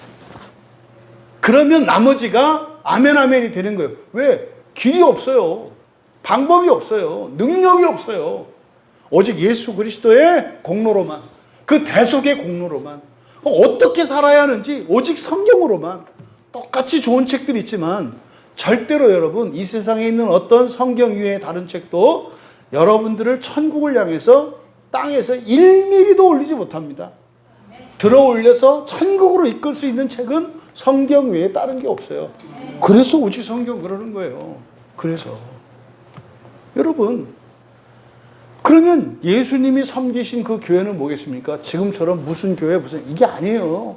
A: 그러면 나머지가 아멘, 아멘이 되는 거예요. 왜? 길이 없어요. 방법이 없어요. 능력이 없어요. 오직 예수 그리스도의 공로로만, 그 대속의 공로로만, 어떻게 살아야 하는지 오직 성경으로만. 똑같이 좋은 책들이 있지만 절대로 여러분, 이 세상에 있는 어떤 성경 이외의 다른 책도 여러분들을 천국을 향해서 땅에서 1mm도 올리지 못합니다. 들어 올려서 천국으로 이끌 수 있는 책은 성경 외에 다른 게 없어요. 그래서 오직 성경 그러는 거예요. 그래서 여러분, 그러면 예수님이 섬기신 그 교회는 뭐겠습니까? 지금처럼 무슨 교회, 이게 아니에요.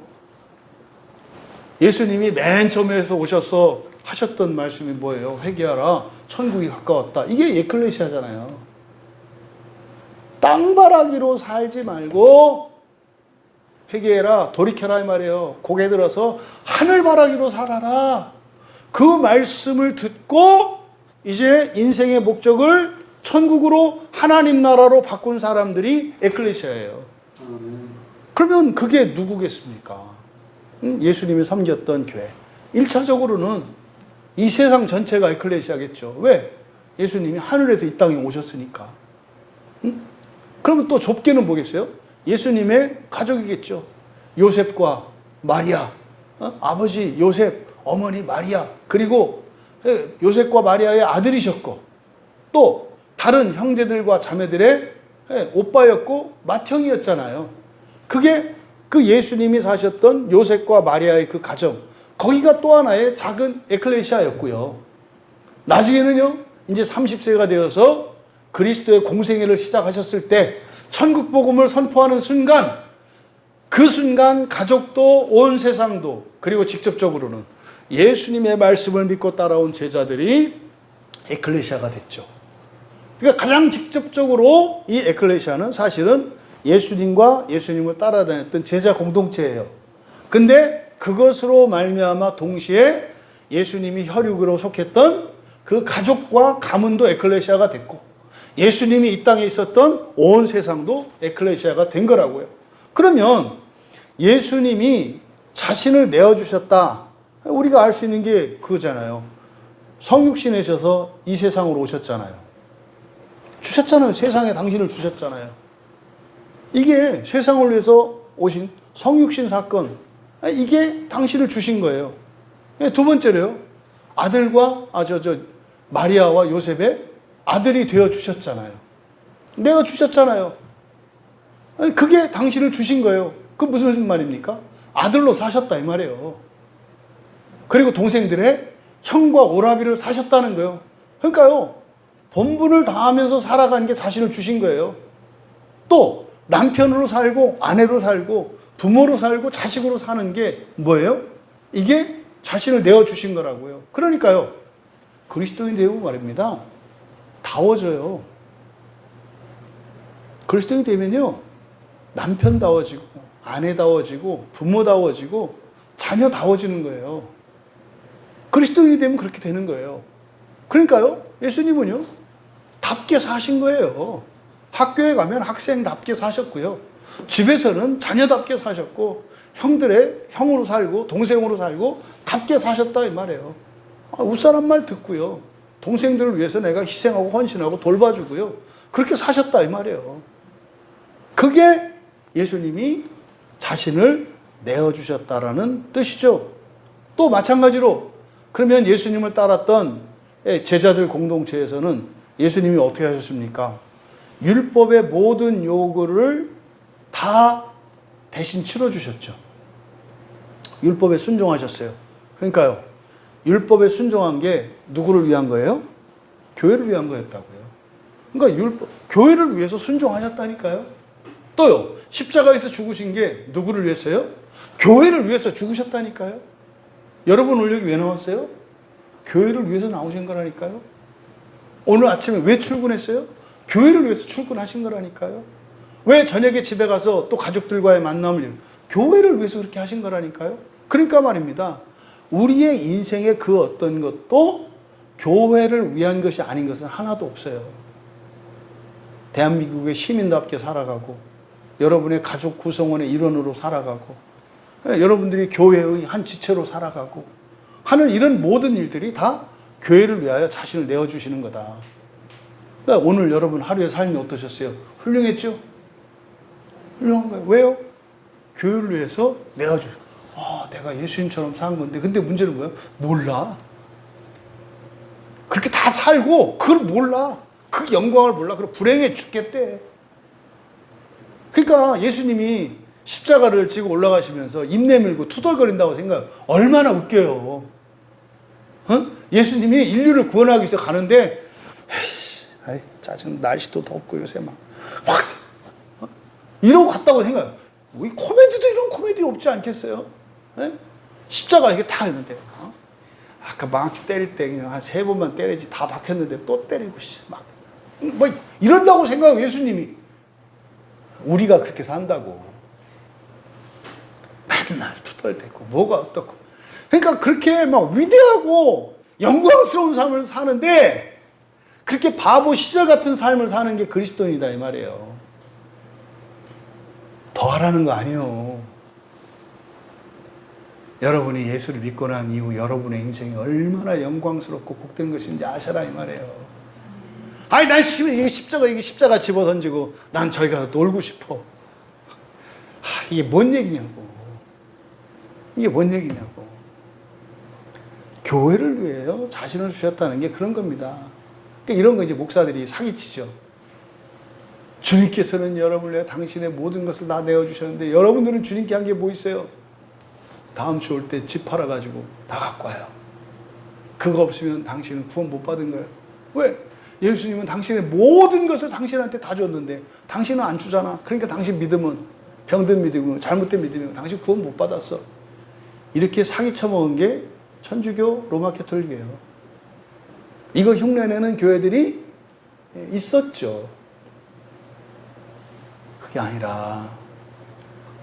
A: 예수님이 맨 처음에서 오셔서 하셨던 말씀이 뭐예요? 회개하라. 천국이 가까웠다. 이게 에클레시아잖아요. 땅바라기로 살지 말고 회개해라. 돌이켜라 이 말이에요. 고개 들어서 하늘바라기로 살아라. 그 말씀을 듣고 이제 인생의 목적을 천국으로 하나님 나라로 바꾼 사람들이 에클레시아예요. 그러면 그게 누구겠습니까? 예수님이 섬겼던 교회. 1차적으로는 이 세상 전체가 에클레시아겠죠. 왜? 예수님이 하늘에서 이 땅에 오셨으니까. 그러면 또 좁게는 뭐겠어요? 예수님의 가족이겠죠. 요셉과 마리아, 아버지 요셉, 어머니 마리아, 그리고 요셉과 마리아의 아들이셨고 또 다른 형제들과 자매들의 오빠였고 맏형이었잖아요. 그게 그 예수님이 사셨던 요셉과 마리아의 그 가정, 거기가 또 하나의 작은 에클레시아였고요. 나중에는요, 이제 30세가 되어서 그리스도의 공생애를 시작하셨을 때 천국 복음을 선포하는 순간, 그 순간 가족도 온 세상도 그리고 직접적으로는 예수님의 말씀을 믿고 따라온 제자들이 에클레시아가 됐죠. 그러니까 가장 직접적으로 이 에클레시아는 사실은 예수님과 예수님을 따라다녔던 제자 공동체예요. 근데 그것으로 말미암아 동시에 예수님이 혈육으로 속했던 그 가족과 가문도 에클레시아가 됐고 예수님이 이 땅에 있었던 온 세상도 에클레시아가 된 거라고요. 그러면 예수님이 자신을 내어주셨다. 우리가 알 수 있는 게 그거잖아요. 성육신하셔서 이 세상으로 오셨잖아요. 주셨잖아요. 세상에 당신을 주셨잖아요. 이게 세상을 위해서 오신 성육신 사건, 이게 당신을 주신 거예요. 두 번째로요. 아들과 마리아와 요셉의 아들이 되어 주셨잖아요. 내가 주셨잖아요. 그게 당신을 주신 거예요. 그 무슨 말입니까? 아들로 사셨다 이 말이에요. 그리고 동생들의 형과 오라비를 사셨다는 거예요. 그러니까요. 본분을 다하면서 살아가는 게 자신을 주신 거예요. 또 남편으로 살고 아내로 살고 부모로 살고 자식으로 사는 게 뭐예요? 이게 자신을 내어주신 거라고요. 그러니까요. 그리스도인 되고 말입니다. 다워져요. 그리스도인 되면요. 남편다워지고 아내다워지고 부모다워지고 자녀다워지는 거예요. 그리스도인이 되면 그렇게 되는 거예요. 그러니까요. 예수님은요. 답게 사신 거예요. 학교에 가면 학생답게 사셨고요. 집에서는 자녀답게 사셨고 형들의 형으로 살고 동생으로 살고 답게 사셨다 이 말이에요. 윗사람 말 듣고요. 동생들을 위해서 내가 희생하고 헌신하고 돌봐주고요. 그렇게 사셨다 이 말이에요. 그게 예수님이 자신을 내어주셨다라는 뜻이죠. 또 마찬가지로 그러면 예수님을 따랐던 제자들 공동체에서는 예수님이 어떻게 하셨습니까? 율법의 모든 요구를 다 대신 치러주셨죠. 율법에 순종하셨어요. 그러니까요. 율법에 순종한 게 누구를 위한 거예요? 교회를 위한 거였다고요. 그러니까 교회를 위해서 순종하셨다니까요. 또요. 십자가에서 죽으신 게 누구를 위해서요? 교회를 위해서 죽으셨다니까요. 여러분 오늘 여기 왜 나왔어요? 교회를 위해서 나오신 거라니까요. 오늘 아침에 왜 출근했어요? 교회를 위해서 출근하신 거라니까요. 왜 저녁에 집에 가서 또 가족들과의 만남을 교회를 위해서 그렇게 하신 거라니까요. 그러니까 말입니다. 우리의 인생의 그 어떤 것도 교회를 위한 것이 아닌 것은 하나도 없어요. 대한민국의 시민답게 살아가고 여러분의 가족 구성원의 일원으로 살아가고 여러분들이 교회의 한 지체로 살아가고 하는 이런 모든 일들이 다 교회를 위하여 자신을 내어주시는 거다. 그러니까 오늘 여러분 하루의 삶이 어떠셨어요? 훌륭했죠? 훌륭한 거예요. 왜요? 교회를 위해서 내어주세요. 내가 예수님처럼 산 건데 근데 문제는 뭐예요? 몰라. 그렇게 다 살고 그걸 몰라. 그 영광을 몰라. 그럼 불행해 죽겠대. 그러니까 예수님이 십자가를 지고 올라가시면서 입 내밀고 투덜거린다고 생각해요. 얼마나 웃겨요. 예수님이 인류를 구원하기 위해서 가는데 짜증, 날씨도 덥고 요새 막 이러고 갔다고 생각해요. 우리 코미디도 이런 코미디 없지 않겠어요? 십자가 이게 다 있는데 아까 망치 때릴 때 그냥 한 3번만 때리지 다 박혔는데 또 때리고 막 뭐 이런다고 생각하고 예수님이 우리가 그렇게 산다고 맨날 투덜대고 뭐가 어떻고 그러니까 그렇게 막 위대하고 영광스러운 삶을 사는데 그렇게 바보 시절 같은 삶을 사는 게 그리스도인이다 이 말이에요. 더 하라는 거 아니에요. 여러분이 예수를 믿고 난 이후 여러분의 인생이 얼마나 영광스럽고 복된 것인지 아셔라 이 말이에요. 아니 난 이게 십자가 집어 던지고 난 저기 가서 놀고 싶어. 이게 뭔 얘기냐고. 이게 뭔 얘기냐고. 교회를 위해서 자신을 주셨다는 게 그런 겁니다. 그러니까 이런 거 이제 목사들이 사기치죠. 주님께서는 여러분을 위해 당신의 모든 것을 다 내어주셨는데 여러분들은 주님께 한 게 뭐 있어요? 다음 주 올 때 집 팔아가지고 다 갖고 와요. 그거 없으면 당신은 구원 못 받은 거예요. 왜? 예수님은 당신의 모든 것을 당신한테 다 줬는데 당신은 안 주잖아. 그러니까 당신 믿음은 병든 믿음이고 잘못된 믿음이고 당신 구원 못 받았어. 이렇게 사기 쳐먹은 게 천주교 로마 가톨릭이에요. 이거 흉내내는 교회들이 있었죠. 그게 아니라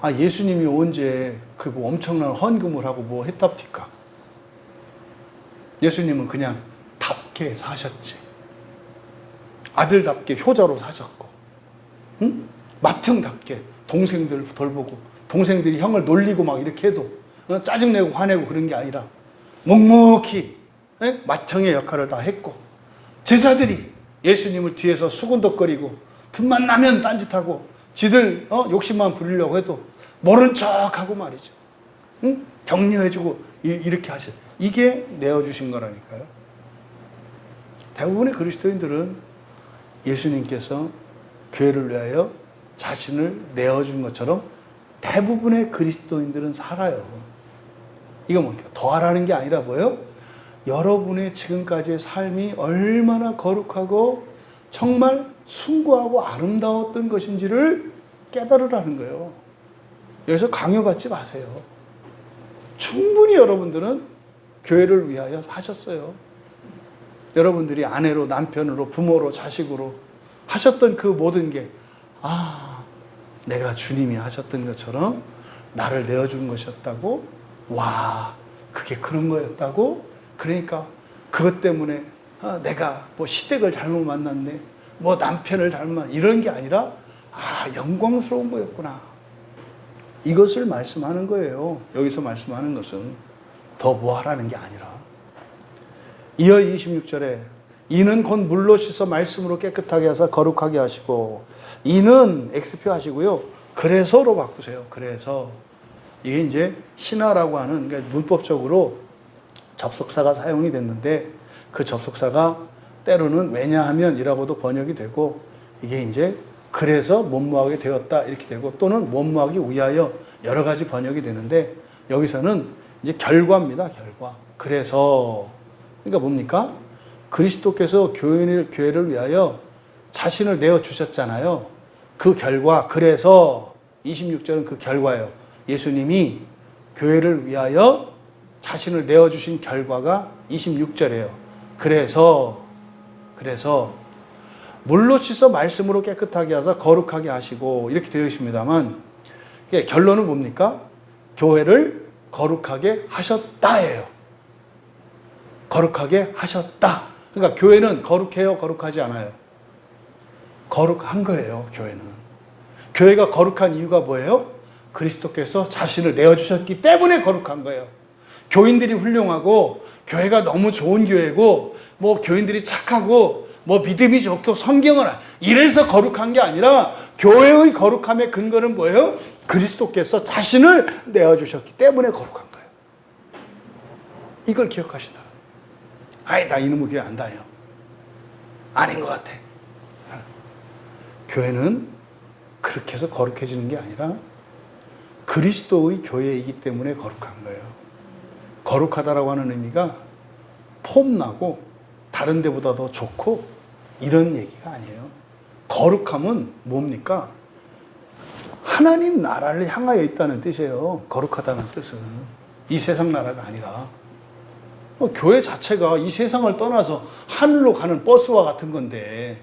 A: 예수님이 언제 그 엄청난 헌금을 하고 뭐 했답니까? 예수님은 그냥 답게 사셨지. 아들답게 효자로 사셨고, 응? 맏형답게 동생들 돌보고, 동생들이 형을 놀리고 막 이렇게 해도 짜증내고 화내고 그런 게 아니라 묵묵히 맏형의 역할을 다 했고, 제자들이 예수님을 뒤에서 수군덕거리고 틈만 나면 딴짓하고 지들 욕심만 부리려고 해도 모른 척하고 말이죠. 응? 격려해주고 이렇게 하셨. 이게 내어주신 거라니까요. 대부분의 그리스도인들은 예수님께서 교회를 위하여 자신을 내어준 것처럼 대부분의 그리스도인들은 살아요. 이거 뭡니까? 더하라는 게 아니라 뭐예요? 여러분의 지금까지의 삶이 얼마나 거룩하고 정말 숭고하고 아름다웠던 것인지를 깨달으라는 거예요. 여기서 강요받지 마세요. 충분히 여러분들은 교회를 위하여 사셨어요. 여러분들이 아내로, 남편으로, 부모로, 자식으로 하셨던 그 모든 게 내가 주님이 하셨던 것처럼 나를 내어준 것이었다고? 와, 그게 그런 거였다고? 그러니까 그것 때문에 내가 뭐 시댁을 잘못 만났네, 뭐 남편을 잘못 만났네, 이런 게 아니라 영광스러운 거였구나. 이것을 말씀하는 거예요. 여기서 말씀하는 것은 더 뭐 하라는 게 아니라. 이어 26절에 이는 곧 물로 씻어 말씀으로 깨끗하게 하사 거룩하게 하시고, 이는 X표 하시고요. 그래서로 바꾸세요. 그래서. 이게 이제 신하라고 하는, 그러니까 문법적으로 접속사가 사용이 됐는데 그 접속사가 때로는 왜냐하면 이라고도 번역이 되고, 이게 이제 그래서 뭐뭐하게 되었다 이렇게 되고, 또는 뭐뭐하기 위하여 여러 가지 번역이 되는데, 여기서는 이제 결과입니다. 결과. 그래서 그러니까 뭡니까? 그리스도께서 교회를 위하여 자신을 내어주셨잖아요. 그 결과, 그래서 26절은 그 결과예요. 예수님이 교회를 위하여 자신을 내어주신 결과가 26절이에요. 그래서 물로 씻어 말씀으로 깨끗하게 하사 거룩하게 하시고 이렇게 되어 있습니다만, 결론은 뭡니까? 교회를 거룩하게 하셨다예요. 거룩하게 하셨다. 그러니까 교회는 거룩해요? 거룩하지 않아요? 거룩한 거예요. 교회는. 교회가 거룩한 이유가 뭐예요? 그리스도께서 자신을 내어주셨기 때문에 거룩한 거예요. 교인들이 훌륭하고 교회가 너무 좋은 교회고 뭐 교인들이 착하고 뭐 믿음이 좋고 성경을 이래서 거룩한 게 아니라, 교회의 거룩함의 근거는 뭐예요? 그리스도께서 자신을 내어주셨기 때문에 거룩한 거예요. 이걸 기억하시다. 나 이놈의 교회 안 다녀. 아닌 것 같아. 교회는 그렇게 해서 거룩해지는 게 아니라 그리스도의 교회이기 때문에 거룩한 거예요. 거룩하다라고 하는 의미가 폼나고 다른 데보다 더 좋고 이런 얘기가 아니에요. 거룩함은 뭡니까? 하나님 나라를 향하여 있다는 뜻이에요. 거룩하다는 뜻은. 이 세상 나라가 아니라. 교회 자체가 이 세상을 떠나서 하늘로 가는 버스와 같은 건데,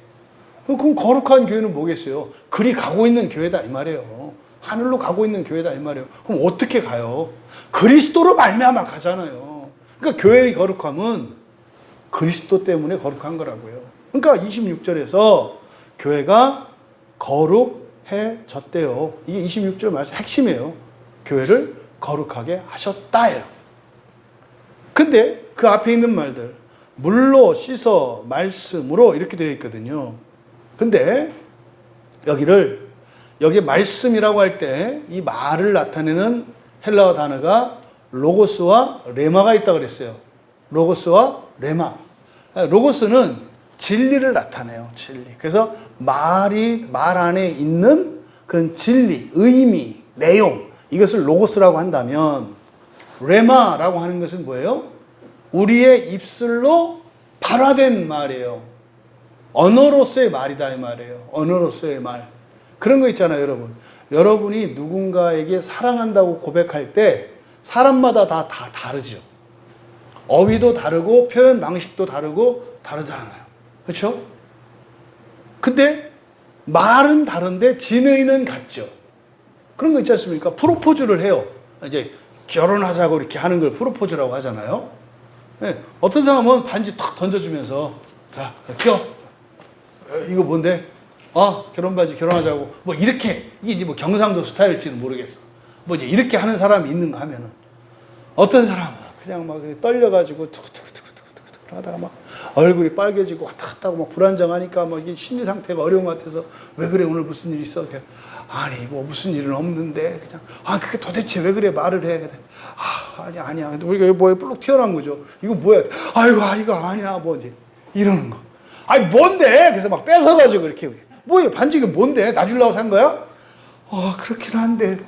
A: 그럼 거룩한 교회는 뭐겠어요? 그리 가고 있는 교회다 이 말이에요. 하늘로 가고 있는 교회다 이 말이에요. 그럼 어떻게 가요? 그리스도로 말미암아 가잖아요. 그러니까 교회의 거룩함은 그리스도 때문에 거룩한 거라고요. 그러니까 26절에서 교회가 거룩해졌대요. 이게 26절 말씀 핵심이에요. 교회를 거룩하게 하셨다예요. 근데 그 앞에 있는 말들, 물로 씻어 말씀으로 이렇게 되어 있거든요. 근데 여기 말씀이라고 할 때 이 말을 나타내는 헬라어 단어가 로고스와 레마가 있다고 그랬어요. 로고스와 레마. 로고스는 진리를 나타내요. 진리. 그래서 말 안에 있는 그 진리, 의미, 내용, 이것을 로고스라고 한다면, 레마라고 하는 것은 뭐예요? 우리의 입술로 발화된 말이에요. 언어로서의 말이다 이 말이에요. 언어로서의 말. 그런 거 있잖아요, 여러분. 여러분이 누군가에게 사랑한다고 고백할 때 사람마다 다 다르죠. 어휘도 다르고 표현 방식도 다르잖아요. 그렇죠? 근데 말은 다른데 진의는 같죠. 그런 거 있지 않습니까? 프로포즈를 해요. 이제 결혼하자고 이렇게 하는 걸 프로포즈라고 하잖아요. 네. 어떤 사람은 반지 탁 던져주면서, 자, 껴. 이거 뭔데? 결혼 반지 결혼하자고. 뭐 이렇게, 이게 이제 뭐 경상도 스타일일지는 모르겠어. 뭐 이제 이렇게 하는 사람이 있는가 하면은, 어떤 사람은 그냥 막 떨려가지고 툭툭툭툭툭툭 하다가 막 얼굴이 빨개지고 왔다 갔다 하고 막 불안정하니까 막 이게 심리 상태가 어려운 것 같아서, 왜 그래? 오늘 무슨 일 있어? 아니, 뭐 무슨 일은 없는데, 그냥, 그게 도대체 왜 그래? 말을 해. 아니야. 근데 우리가 뭐에 뿔룩 튀어나온 거죠. 이거 뭐야? 이거 아니야. 뭐 이제 이러는 거. 뭔데? 그래서 막 뺏어가지고 이렇게. 뭐야? 반지가 뭔데? 나 주려고 산 거야? 그렇긴 한데.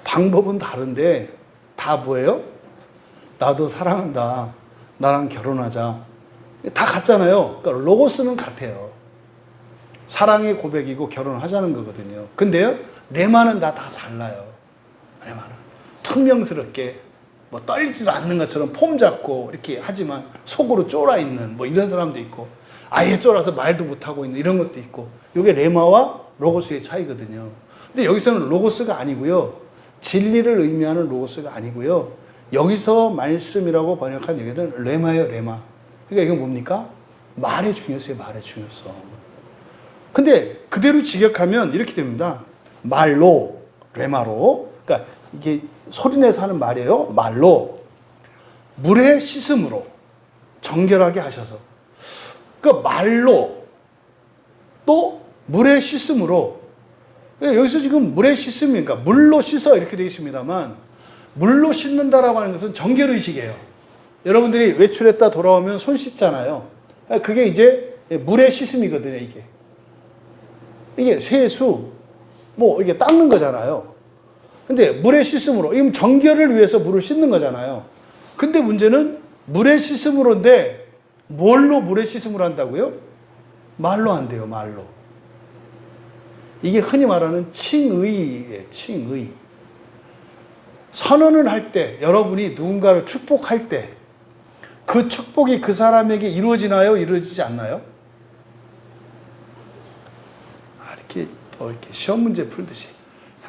A: 방법은 다른데, 다 뭐예요? 나도 사랑한다. 나랑 결혼하자. 다 같잖아요. 그러니까 로고스는 같아요. 사랑의 고백이고 결혼하자는 거거든요. 근데요, 레마는 다 달라요. 레마는 퉁명스럽게 뭐 떨리지도 않는 것처럼 폼 잡고 이렇게 하지만 속으로 쫄아 있는 뭐 이런 사람도 있고, 아예 쫄아서 말도 못 하고 있는 이런 것도 있고. 이게 레마와 로고스의 차이거든요. 근데 여기서는 로고스가 아니고요, 진리를 의미하는 로고스가 아니고요, 여기서 말씀이라고 번역한 여기는 레마예요. 레마. 그러니까 이건 뭡니까? 말의 중요성이에요. 말의 중요성. 근데 그대로 직역하면 이렇게 됩니다. 말로, 레마로. 그러니까 이게 소리내서 하는 말이에요. 말로, 물에 씻음으로 정결하게 하셔서. 그러니까 말로, 또 물에 씻음으로. 여기서 지금 물에 씻음이니까 물로 씻어 이렇게 되어 있습니다만, 물로 씻는다라고 하는 것은 정결의식이에요. 여러분들이 외출했다 돌아오면 손 씻잖아요. 그게 이제 물에 씻음이거든요, 이게. 이게 세수, 뭐, 이게 닦는 거잖아요. 근데 물에 씻음으로, 이건 정결을 위해서 물을 씻는 거잖아요. 근데 문제는 물에 씻음으로인데, 뭘로 물에 씻음으로 한다고요? 말로 한대요, 말로. 이게 흔히 말하는 칭의예요, 칭의. 선언을 할 때, 여러분이 누군가를 축복할 때, 그 축복이 그 사람에게 이루어지나요? 이루어지지 않나요? 이렇게 시험 문제 풀듯이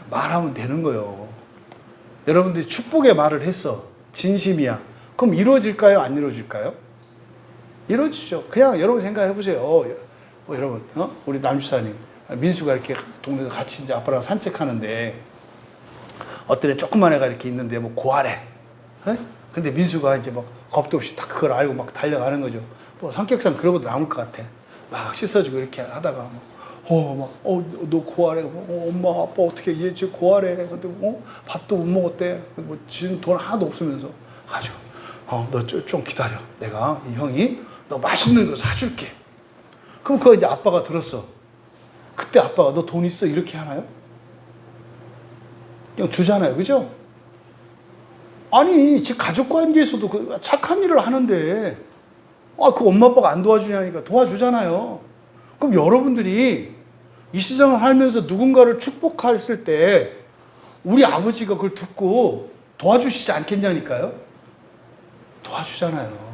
A: 말하면 되는 거예요. 여러분들이 축복의 말을 했어. 진심이야. 그럼 이루어질까요? 안 이루어질까요? 이루어지죠. 그냥 여러분 생각해 보세요. 여러분, 우리 남주사님, 민수가 이렇게 동네에서 같이 이제 아빠랑 산책하는데, 어떤 애 조그만 애가 이렇게 있는데 뭐 고아래. 근데 민수가 이제 막 겁도 없이 딱 그걸 알고 막 달려가는 거죠. 뭐 성격상 그러고도 남을 것 같아. 막 씻어주고 이렇게 하다가 너 고아래. 엄마, 아빠 어떻게 얘 지금 고아래. 근데 밥도 못 먹었대. 뭐 지금 돈 하나도 없으면서 아주 너 좀 기다려. 내가 이 형이 너 맛있는 거 사줄게. 그럼 그거 이제 아빠가 들었어. 그때 아빠가 너 돈 있어? 이렇게 하나요? 그냥 주잖아요. 그죠? 아니, 지 가족 관계에서도 그 착한 일을 하는데, 그 엄마 아빠가 안 도와주냐니까 도와주잖아요. 그럼 여러분들이 이 세상을 살면서 누군가를 축복했을 때, 우리 아버지가 그걸 듣고 도와주시지 않겠냐니까요? 도와주잖아요.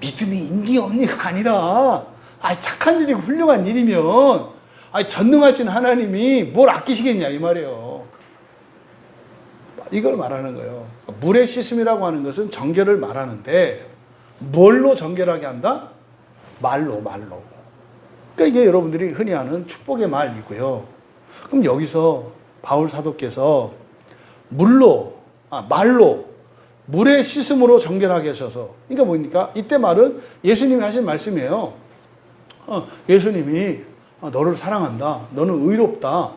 A: 믿음이 있니 없니가 아니라 착한 일이고 훌륭한 일이면 전능하신 하나님이 뭘 아끼시겠냐 이 말이에요. 이걸 말하는 거예요. 물의 씻음이라고 하는 것은 정결을 말하는데 뭘로 정결하게 한다? 말로. 그러니까 이게 여러분들이 흔히 하는 축복의 말이고요. 그럼 여기서 바울 사도께서 말로 물의 씻음으로 정결하게 하셔서, 그러니까 뭡니까? 이때 말은 예수님이 하신 말씀이에요. 예수님이 너를 사랑한다. 너는 의롭다.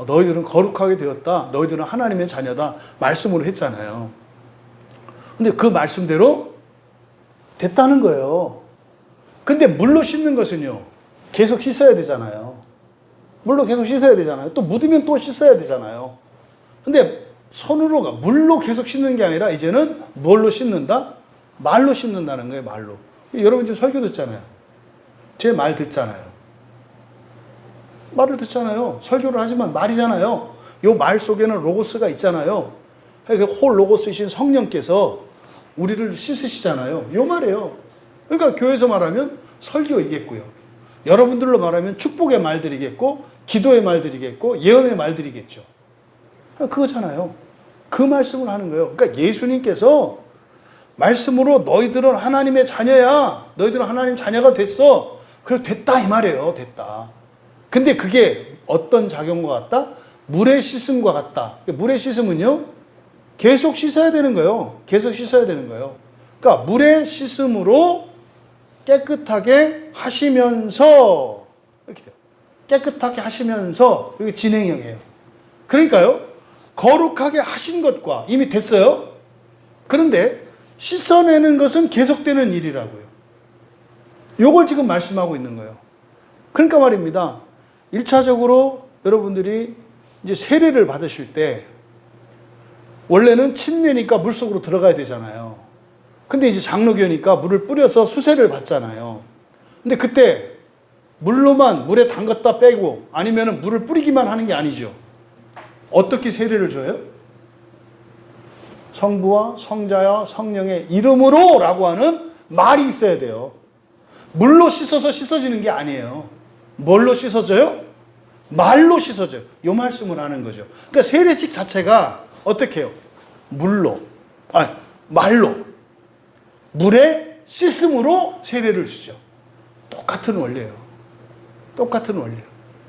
A: 너희들은 거룩하게 되었다. 너희들은 하나님의 자녀다. 말씀으로 했잖아요. 근데 그 말씀대로 됐다는 거예요. 근데 물로 씻는 것은요, 계속 씻어야 되잖아요. 물로 계속 씻어야 되잖아요. 또 묻으면 또 씻어야 되잖아요. 근데 물로 계속 씻는 게 아니라 이제는 뭘로 씻는다? 말로 씻는다는 거예요, 말로. 여러분 지금 설교 듣잖아요. 제 말 듣잖아요. 말을 듣잖아요. 설교를 하지만 말이잖아요. 요 말 속에는 로고스가 있잖아요. 홀 로고스이신 성령께서 우리를 씻으시잖아요. 요 말이에요. 그러니까 교회에서 말하면 설교이겠고요. 여러분들로 말하면 축복의 말들이겠고, 기도의 말들이겠고, 예언의 말들이겠죠. 그거잖아요. 그 말씀을 하는 거예요. 그러니까 예수님께서 말씀으로 너희들은 하나님의 자녀야. 너희들은 하나님 자녀가 됐어. 그래서 됐다 이 말이에요. 됐다. 근데 그게 어떤 작용과 같다? 물의 씻음과 같다. 물의 씻음은요, 계속 씻어야 되는 거예요. 계속 씻어야 되는 거예요. 그러니까 물의 씻음으로 깨끗하게 하시면서, 이렇게 돼요. 깨끗하게 하시면서, 이게 진행형이에요. 그러니까요, 거룩하게 하신 것과 이미 됐어요. 그런데 씻어내는 것은 계속되는 일이라고요. 요걸 지금 말씀하고 있는 거예요. 그러니까 말입니다. 1차적으로 여러분들이 이제 세례를 받으실 때 원래는 침례니까 물속으로 들어가야 되잖아요. 근데 이제 장로교니까 물을 뿌려서 수세를 받잖아요. 근데 그때 물에 담갔다 빼고 아니면 물을 뿌리기만 하는 게 아니죠. 어떻게 세례를 줘요? 성부와 성자와 성령의 이름으로 라고 하는 말이 있어야 돼요. 물로 씻어서 씻어지는 게 아니에요. 뭘로 씻어져요? 말로 씻어져요. 요 말씀을 하는 거죠. 그러니까 세례식 자체가 어떻게 해요? 말로. 물에 씻음으로 세례를 주죠. 똑같은 원리예요. 똑같은 원리예요.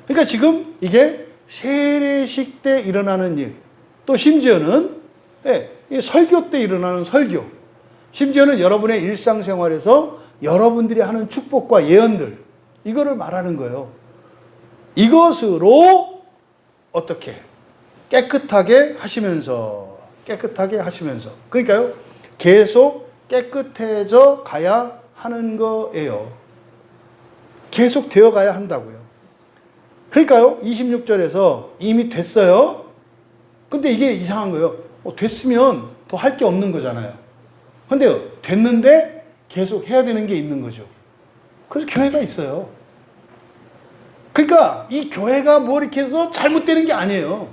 A: 그러니까 지금 이게 세례식 때 일어나는 일, 또 심지어는 설교 때 일어나는 설교, 심지어는 여러분의 일상생활에서 여러분들이 하는 축복과 예언들, 이거를 말하는 거예요. 이것으로 어떻게 깨끗하게 하시면서 그러니까요, 계속 깨끗해져 가야 하는 거예요. 계속 되어 가야 한다고요. 그러니까요, 26절에서 이미 됐어요. 근데 이게 이상한 거예요. 됐으면 더 할 게 없는 거잖아요. 근데 됐는데 계속 해야 되는 게 있는 거죠. 그래서 교회가 있어요. 그러니까 이 교회가 뭐 이렇게 해서 잘못되는 게 아니에요.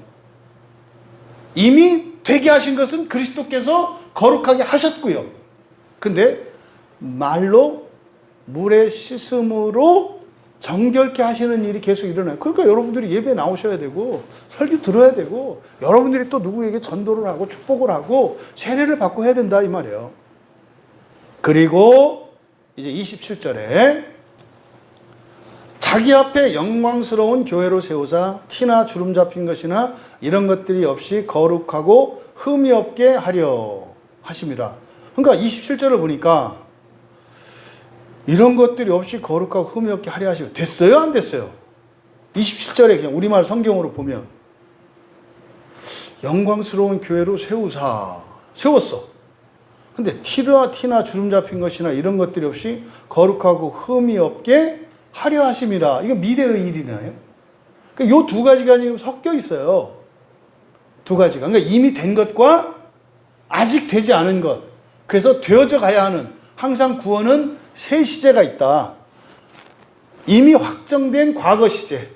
A: 이미 되게 하신 것은 그리스도께서 거룩하게 하셨고요. 근데 말로 물의 씻음으로 정결케 하시는 일이 계속 일어나요. 그러니까 여러분들이 예배 나오셔야 되고 설교 들어야 되고 여러분들이 또 누구에게 전도를 하고 축복을 하고 세례를 받고 해야 된다 이 말이에요. 그리고 이제 27절에 자기 앞에 영광스러운 교회로 세우사 티나 주름 잡힌 것이나 이런 것들이 없이 거룩하고 흠이 없게 하려 하심이라. 그러니까 27절을 보니까 이런 것들이 없이 거룩하고 흠이 없게 하려 하시고 됐어요? 안 됐어요? 27절에 그냥 우리말 성경으로 보면 영광스러운 교회로 세웠어. 근데 티나 주름 잡힌 것이나 이런 것들이 없이 거룩하고 흠이 없게 하려 하심이라. 이거 미래의 일이나요? 그러니까 요 두 가지가 지금 섞여 있어요. 두 가지가. 그러니까 이미 된 것과 아직 되지 않은 것. 그래서 되어져 가야 하는, 항상 구원은 세 시제가 있다. 이미 확정된 과거 시제,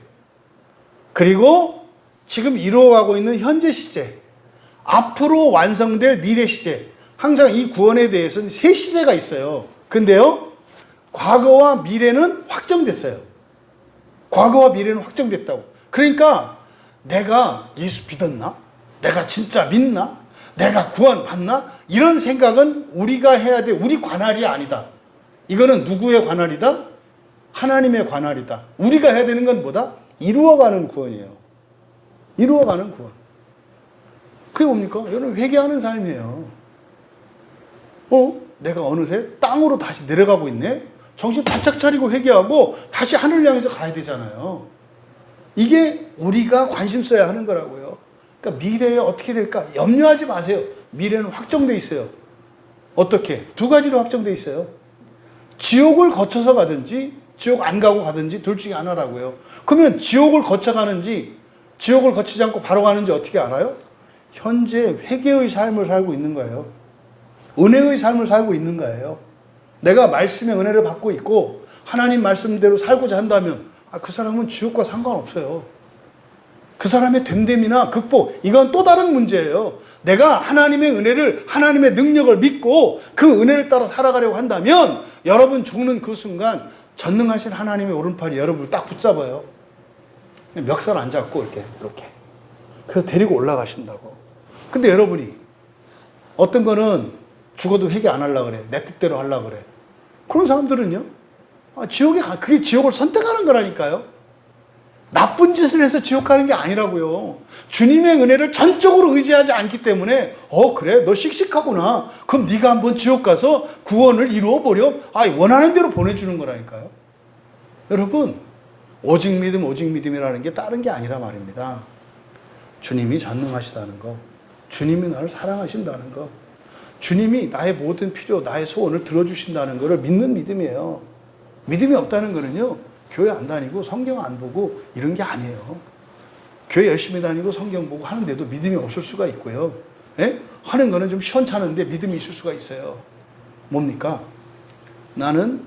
A: 그리고 지금 이루어가고 있는 현재 시제, 앞으로 완성될 미래 시제. 항상 이 구원에 대해서는 세 시제가 있어요. 근데요, 과거와 미래는 확정됐어요. 과거와 미래는 확정됐다고. 그러니까 내가 예수 믿었나? 내가 진짜 믿나? 내가 구원 받나? 이런 생각은 우리가 해야 돼. 우리 관할이 아니다. 이거는 누구의 관할이다? 하나님의 관할이다. 우리가 해야 되는 건 뭐다? 이루어가는 구원이에요. 이루어가는 구원. 그게 뭡니까? 여러분, 회개하는 삶이에요. 내가 어느새 땅으로 다시 내려가고 있네? 정신 바짝 차리고 회개하고 다시 하늘을 향해서 가야 되잖아요. 이게 우리가 관심 써야 하는 거라고요. 그러니까 미래에 어떻게 될까? 염려하지 마세요. 미래는 확정돼 있어요. 어떻게? 두 가지로 확정돼 있어요. 지옥을 거쳐서 가든지 지옥 안 가고 가든지 둘 중에 하나라고요. 그러면 지옥을 거쳐가는지 지옥을 거치지 않고 바로 가는지 어떻게 알아요? 현재 회개의 삶을 살고 있는 거예요. 은혜의 삶을 살고 있는 거예요. 내가 말씀의 은혜를 받고 있고 하나님 말씀대로 살고자 한다면 그 사람은 지옥과 상관없어요. 그 사람의 됨됨이나 극복, 이건 또 다른 문제예요. 내가 하나님의 은혜를, 하나님의 능력을 믿고 그 은혜를 따라 살아가려고 한다면 여러분 죽는 그 순간 전능하신 하나님의 오른팔이 여러분을 딱 붙잡아요. 멱살 안 잡고 이렇게. 그래서 데리고 올라가신다고. 근데 여러분이 어떤 거는 죽어도 회개 안 하려고 그래. 내 뜻대로 하려고 그래. 그런 사람들은요, 그게 지옥을 선택하는 거라니까요. 나쁜 짓을 해서 지옥 가는 게 아니라고요. 주님의 은혜를 전적으로 의지하지 않기 때문에 그래 너 씩씩하구나. 그럼 네가 한번 지옥 가서 구원을 이루어버려. 원하는 대로 보내주는 거라니까요. 여러분, 오직 믿음이라는 게 다른 게 아니라 말입니다. 주님이 전능하시다는 거, 주님이 나를 사랑하신다는 거, 주님이 나의 모든 필요, 나의 소원을 들어주신다는 것을 믿는 믿음이에요. 믿음이 없다는 거는요, 교회 안 다니고 성경 안 보고 이런 게 아니에요. 교회 열심히 다니고 성경 보고 하는데도 믿음이 없을 수가 있고요. 하는 거는 좀 시원찮은데 믿음이 있을 수가 있어요. 뭡니까? 나는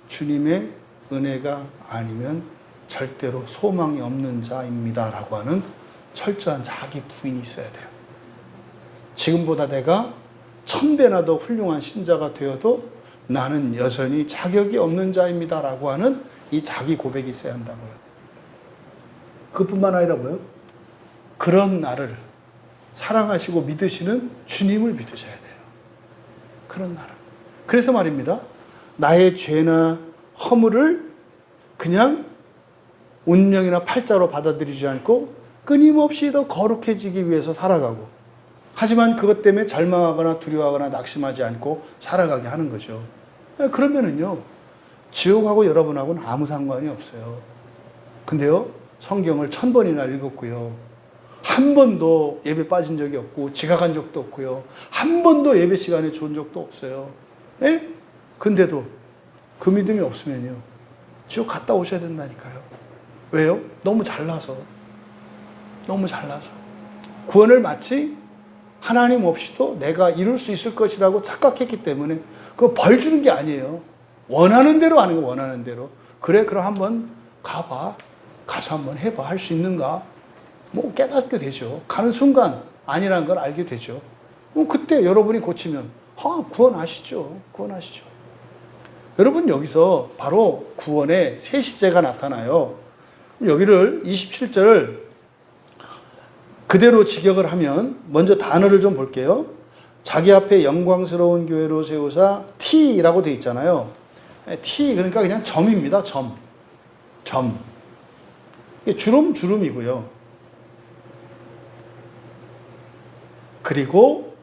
A: 주님의 은혜가 아니면 절대로 소망이 없는 자입니다 라고 하는 철저한 자기 부인이 있어야 돼요. 지금보다 내가 1000배나 더 훌륭한 신자가 되어도 나는 여전히 자격이 없는 자입니다 라고 하는 이 자기 고백이 있어야 한다고요. 그뿐만 아니라 뭐요? 그런 나를 사랑하시고 믿으시는 주님을 믿으셔야 돼요. 그런 나를. 그래서 말입니다. 나의 죄나 허물을 그냥 운명이나 팔자로 받아들이지 않고 끊임없이 더 거룩해지기 위해서 살아가고, 하지만 그것 때문에 절망하거나 두려워하거나 낙심하지 않고 살아가게 하는 거죠. 그러면은요, 지옥하고 여러분하고는 아무 상관이 없어요. 근데요, 성경을 1000번이나 읽었고요. 한 번도 예배 빠진 적이 없고, 지각한 적도 없고요. 한 번도 예배 시간에 좋은 적도 없어요. 근데도 그 믿음이 없으면요, 지옥 갔다 오셔야 된다니까요. 왜요? 너무 잘나서. 구원을 마치 하나님 없이도 내가 이룰 수 있을 것이라고 착각했기 때문에 그거 벌 주는 게 아니에요. 원하는 대로 하는 거, 원하는 대로. 그래, 그럼 한번 가봐. 가서 한번 해봐. 할 수 있는가? 깨닫게 되죠. 가는 순간 아니라는 걸 알게 되죠. 그때 여러분이 고치면, 구원하시죠. 여러분, 여기서 바로 구원의 세 시제가 나타나요. 여기를 27절을 그대로 직역을 하면, 먼저 단어를 좀 볼게요. 자기 앞에 영광스러운 교회로 세우사 T라고 되어 있잖아요. T, 그러니까 그냥 점입니다. 점. 주름이고요. 그리고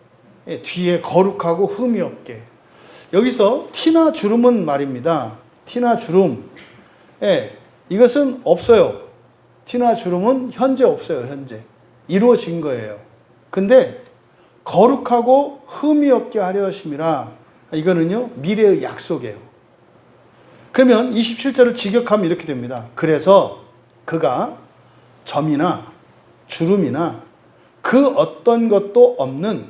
A: 뒤에 거룩하고 흠이 없게. 여기서 T나 주름은 말입니다. T나 주름. 이것은 없어요. T나 주름은 현재 없어요. 현재. 이루어진 거예요. 근데 거룩하고 흠이 없게 하려 하심이라, 이거는요, 미래의 약속이에요. 그러면 27절을 직역하면 이렇게 됩니다. 그래서 그가 점이나 주름이나 그 어떤 것도 없는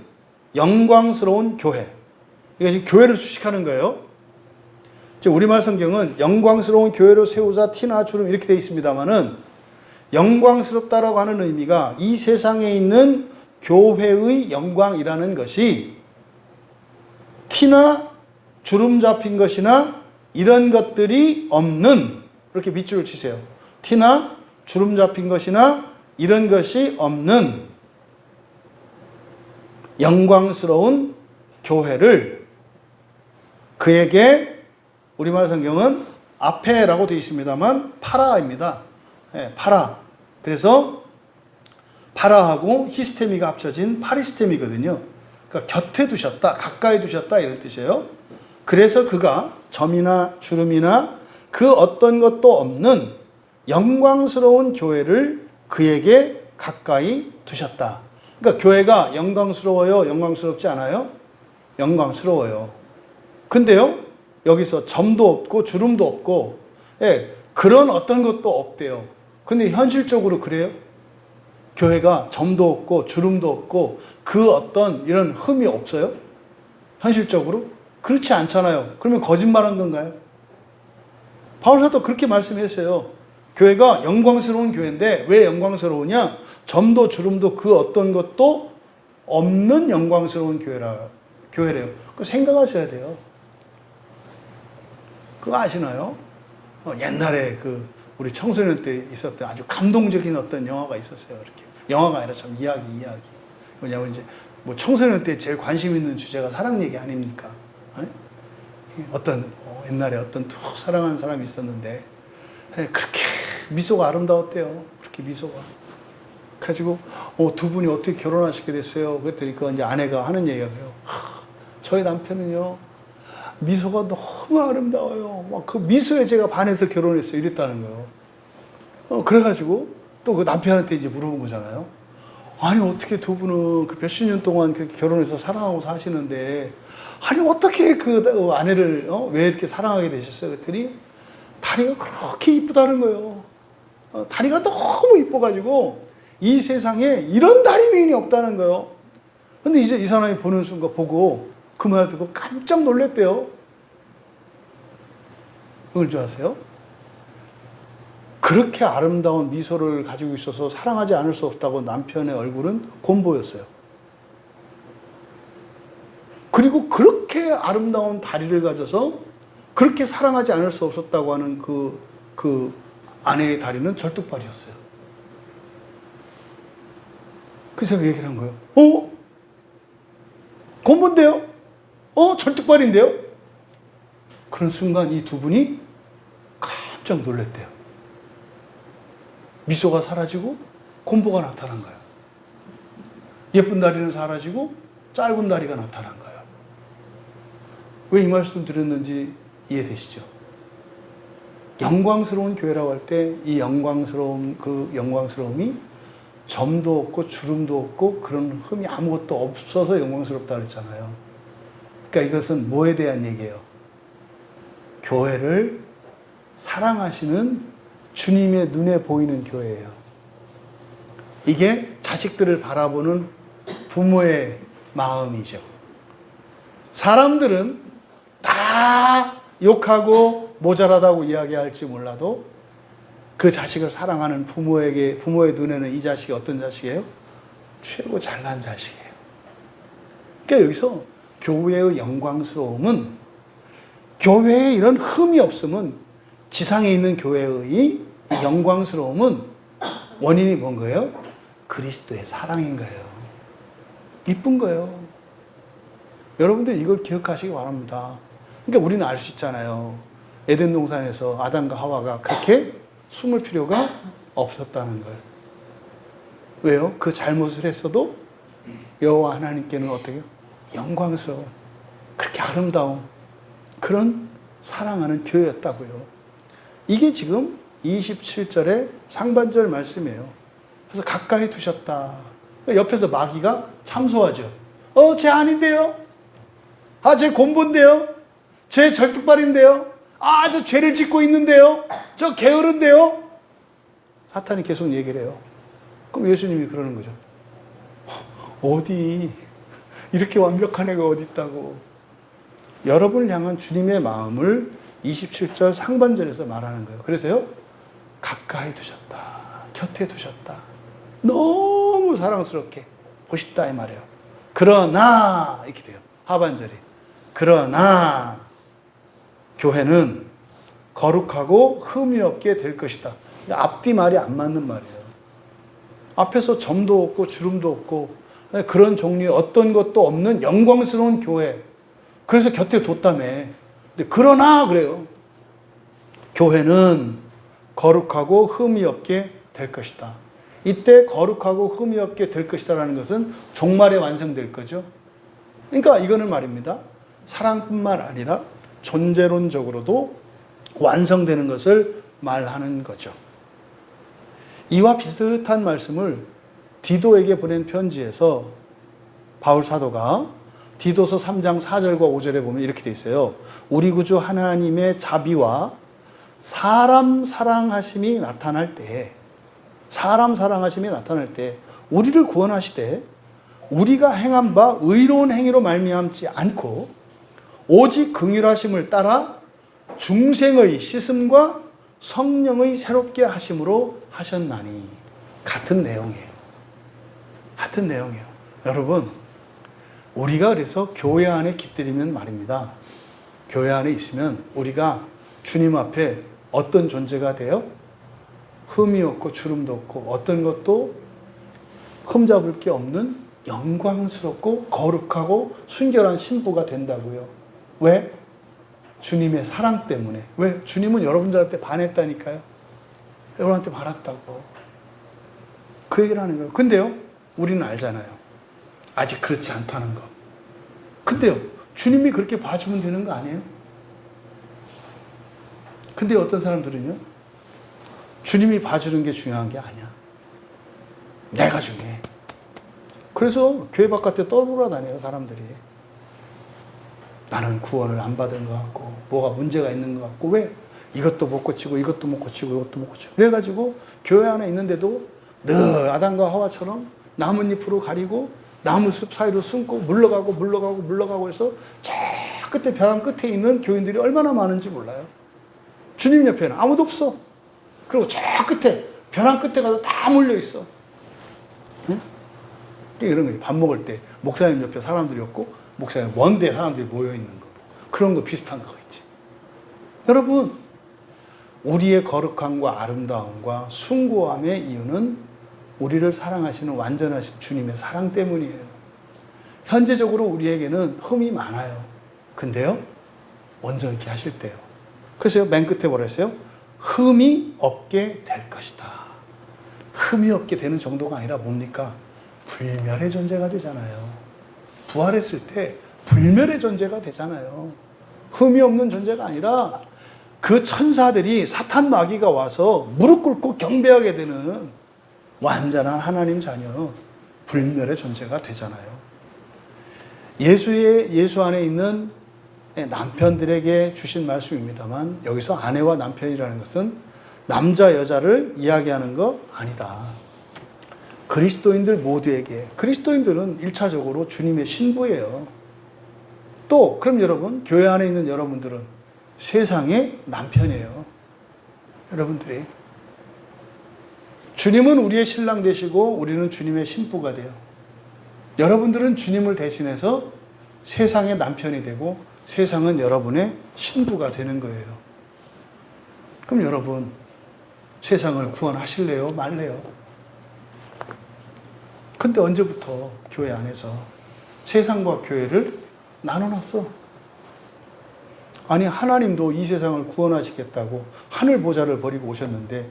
A: 영광스러운 교회. 이게 지금 교회를 수식하는 거예요. 우리말 성경은 영광스러운 교회로 세우자 티나 주름 이렇게 되어 있습니다만은, 영광스럽다라고 하는 의미가 이 세상에 있는 교회의 영광이라는 것이 티나 주름 잡힌 것이나 이런 것들이 없는, 이렇게 밑줄을 치세요. 티나 주름 잡힌 것이나 이런 것이 없는 영광스러운 교회를 그에게, 우리말 성경은 앞에라고 되어 있습니다만 파라입니다. 네, 파라. 그래서 파라하고 히스테미가 합쳐진 파리스테미거든요. 그러니까 곁에 두셨다, 가까이 두셨다 이런 뜻이에요. 그래서 그가 점이나 주름이나 그 어떤 것도 없는 영광스러운 교회를 그에게 가까이 두셨다. 그러니까 교회가 영광스러워요? 영광스럽지 않아요? 영광스러워요. 근데요, 여기서 점도 없고 주름도 없고, 예, 그런 어떤 것도 없대요. 근데 현실적으로 그래요? 교회가 점도 없고 주름도 없고 그 어떤 이런 흠이 없어요? 현실적으로? 그렇지 않잖아요. 그러면 거짓말한 건가요? 바울사도 그렇게 말씀했어요. 교회가 영광스러운 교회인데 왜 영광스러우냐? 점도 주름도 그 어떤 것도 없는 영광스러운 교회래요. 그거 생각하셔야 돼요. 그거 아시나요? 옛날에 우리 청소년 때 있었던 아주 감동적인 어떤 영화가 있었어요. 이렇게. 영화가 아니라 참 이야기. 왜냐하면 이제 뭐 청소년 때 제일 관심 있는 주제가 사랑 얘기 아닙니까? 옛날에 어떤 툭 사랑하는 사람이 있었는데 그렇게 미소가 아름다웠대요. 그렇게 미소가. 그래가지고 두 분이 어떻게 결혼하시게 됐어요? 그랬더니 그 이제 아내가 하는 얘기가 그래요. 저희 남편은요 미소가 너무 아름다워요. 막 그 미소에 제가 반해서 결혼했어요. 이랬다는 거예요. 그래가지고 또 그 남편한테 이제 물어본 거잖아요. 아니 어떻게 두 분은 그 몇십 년 동안 그렇게 결혼해서 사랑하고 사시는데 아니 어떻게 그 아내를 왜 이렇게 사랑하게 되셨어요? 그랬더니 다리가 그렇게 이쁘다는 거예요. 다리가 너무 이뻐가지고 이 세상에 이런 다리 미인이 없다는 거예요. 근데 이제 이 사람이 보는 순간 보고 그 말 듣고 깜짝 놀랐대요. 그걸 줄 아세요? 그렇게 아름다운 미소를 가지고 있어서 사랑하지 않을 수 없다고 남편의 얼굴은 곰보였어요. 그리고 그렇게 아름다운 다리를 가져서 그렇게 사랑하지 않을 수 없었다고 하는 그 아내의 다리는 절뚝발이었어요. 그래서 얘기를 한 거예요. 곰본데요? 절뚝발인데요? 그런 순간 이 두 분이 깜짝 놀랐대요. 미소가 사라지고 곰보가 나타난 거예요. 예쁜 다리는 사라지고 짧은 다리가 나타난 거예요. 왜 이 말씀 드렸는지 이해되시죠? 영광스러운 교회라고 할 때 이 영광스러움이 점도 없고 주름도 없고 그런 흠이 아무것도 없어서 영광스럽다 그랬잖아요. 그러니까 이것은 뭐에 대한 얘기예요? 교회를 사랑하시는 주님의 눈에 보이는 교회예요. 이게 자식들을 바라보는 부모의 마음이죠. 사람들은 다 욕하고 모자라다고 이야기할지 몰라도 그 자식을 사랑하는 부모의 눈에는 이 자식이 어떤 자식이에요? 최고 잘난 자식이에요. 그러니까 여기서 교회의 영광스러움은, 교회에 이런 흠이 없음은, 지상에 있는 교회의 영광스러움은 원인이 뭔 거예요? 그리스도의 사랑인 거예요. 이쁜 거예요. 여러분들 이걸 기억하시기 바랍니다. 그러니까 우리는 알 수 있잖아요. 에덴 동산에서 아담과 하와가 그렇게 숨을 필요가 없었다는 걸. 왜요? 그 잘못을 했어도 여호와 하나님께는 어떻게 해요? 영광스러운, 그렇게 아름다운 그런 사랑하는 교회였다고요. 이게 지금 27절의 상반절 말씀이에요. 그래서 가까이 두셨다. 옆에서 마귀가 참소하죠. 쟤 아닌데요? 쟤 곰본데요? 쟤 절뚝발인데요? 저 죄를 짓고 있는데요? 저 게으른데요? 사탄이 계속 얘기를 해요. 그럼 예수님이 그러는 거죠. 어디 이렇게 완벽한 애가 어디 있다고. 여러분을 향한 주님의 마음을 27절 상반절에서 말하는 거예요. 그래서요, 가까이 두셨다, 곁에 두셨다, 너무 사랑스럽게 보셨다 이 말이에요. 그러나 이렇게 돼요. 하반절이 그러나 교회는 거룩하고 흠이 없게 될 것이다. 앞뒤 말이 안 맞는 말이에요. 앞에서 점도 없고 주름도 없고 그런 종류의 어떤 것도 없는 영광스러운 교회. 그래서 곁에 뒀다며. 근데 그러나 그래요. 교회는 거룩하고 흠이 없게 될 것이다. 이때 거룩하고 흠이 없게 될 것이다라는 것은 종말에 완성될 거죠. 그러니까 이거는 말입니다. 사랑뿐만 아니라 존재론적으로도 완성되는 것을 말하는 거죠. 이와 비슷한 말씀을 디도에게 보낸 편지에서 바울 사도가 디도서 3장 4절과 5절에 보면 이렇게 돼 있어요. 우리 구주 하나님의 자비와 사람 사랑하심이 나타날 때, 우리를 구원하시되 우리가 행한 바 의로운 행위로 말미암지 않고 오직 긍휼하심을 따라 중생의 씻음과 성령의 새롭게 하심으로 하셨나니. 같은 내용이에요. 여러분, 우리가 그래서 교회 안에 깃들이면 말입니다. 교회 안에 있으면 우리가 주님 앞에 어떤 존재가 돼요? 흠이 없고 주름도 없고 어떤 것도 흠잡을 게 없는 영광스럽고 거룩하고 순결한 신부가 된다고요. 왜? 주님의 사랑 때문에. 왜? 주님은 여러분들한테 반했다니까요. 여러분한테 반했다고. 그 얘기를 하는 거예요. 근데요, 우리는 알잖아요. 아직 그렇지 않다는 거. 근데요, 주님이 그렇게 봐주면 되는 거 아니에요? 근데 어떤 사람들은요, 주님이 봐주는 게 중요한 게 아니야. 내가 중요해. 그래서 교회 바깥에 떠돌아다녀요, 사람들이. 나는 구원을 안 받은 것 같고, 뭐가 문제가 있는 것 같고, 왜? 이것도 못 고치고, 이것도 못 고치고, 이것도 못 고치고. 그래가지고, 교회 안에 있는데도 늘 아담과 하와처럼 나뭇잎으로 가리고, 나무숲 사이로 숨고, 물러가고 해서, 저 끝에 벼랑 끝에 있는 교인들이 얼마나 많은지 몰라요. 주님 옆에는 아무도 없어. 그리고 저 끝에, 벼랑 끝에 가서 다 몰려있어. 응? 이런 거지. 밥 먹을 때, 목사님 옆에 사람들이 없고, 목사님 먼데 사람들이 모여있는 거. 그런 거 비슷한 거겠지. 여러분, 우리의 거룩함과 아름다움과 숭고함의 이유는 우리를 사랑하시는 완전하신 주님의 사랑 때문이에요. 현재적으로 우리에게는 흠이 많아요. 근데요, 온전케 하실 때요. 그래서 맨 끝에 뭐라 했어요? 흠이 없게 될 것이다. 흠이 없게 되는 정도가 아니라 뭡니까? 불멸의 존재가 되잖아요. 부활했을 때 불멸의 존재가 되잖아요. 흠이 없는 존재가 아니라 그 천사들이 사탄 마귀가 와서 무릎 꿇고 경배하게 되는 완전한 하나님 자녀, 불멸의 존재가 되잖아요. 예수 안에 있는 남편들에게 주신 말씀입니다만, 여기서 아내와 남편이라는 것은 남자 여자를 이야기하는 거 아니다. 그리스도인들 모두에게, 그리스도인들은 1차적으로 주님의 신부예요. 또 그럼 여러분, 교회 안에 있는 여러분들은 세상의 남편이에요. 여러분들이 주님은 우리의 신랑 되시고 우리는 주님의 신부가 돼요. 여러분들은 주님을 대신해서 세상의 남편이 되고 세상은 여러분의 신부가 되는 거예요. 그럼 여러분, 세상을 구원하실래요? 말래요? 근데 언제부터 교회 안에서 세상과 교회를 나눠놨어? 아니, 하나님도 이 세상을 구원하시겠다고 하늘 보좌를 버리고 오셨는데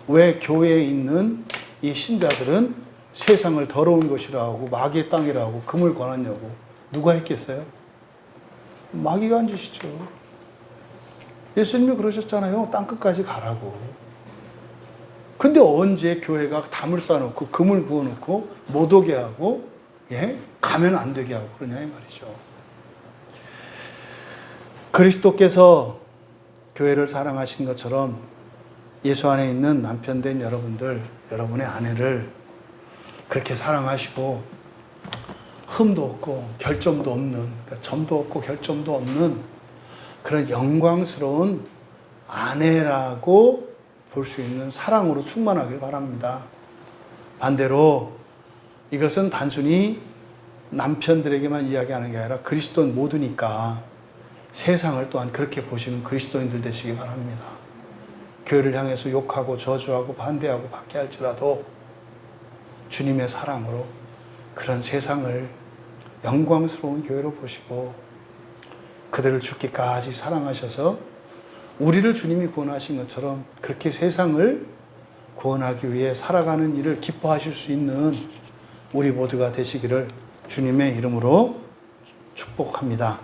A: 왜 교회에 있는 이 신자들은 세상을 더러운 것이라 하고 마귀의 땅이라 하고 금을 권하냐고. 누가 했겠어요? 마귀가 한 짓이죠. 예수님이 그러셨잖아요. 땅끝까지 가라고. 근데 언제 교회가 담을 쌓아놓고 금을 부어놓고 못 오게 하고, 예? 가면 안 되게 하고 그러냐 이 말이죠. 그리스도께서 교회를 사랑하신 것처럼 예수 안에 있는 남편 된 여러분들, 여러분의 아내를 그렇게 사랑하시고 흠도 없고 결점도 없는, 그러니까 점도 없고 결점도 없는 그런 영광스러운 아내라고 볼 수 있는 사랑으로 충만하길 바랍니다. 반대로 이것은 단순히 남편들에게만 이야기하는 게 아니라 그리스도인 모두니까 세상을 또한 그렇게 보시는 그리스도인들 되시기 바랍니다. 교회를 향해서 욕하고 저주하고 반대하고 박해할지라도 주님의 사랑으로 그런 세상을 영광스러운 교회로 보시고 그들을 죽기까지 사랑하셔서 우리를 주님이 구원하신 것처럼 그렇게 세상을 구원하기 위해 살아가는 일을 기뻐하실 수 있는 우리 모두가 되시기를 주님의 이름으로 축복합니다.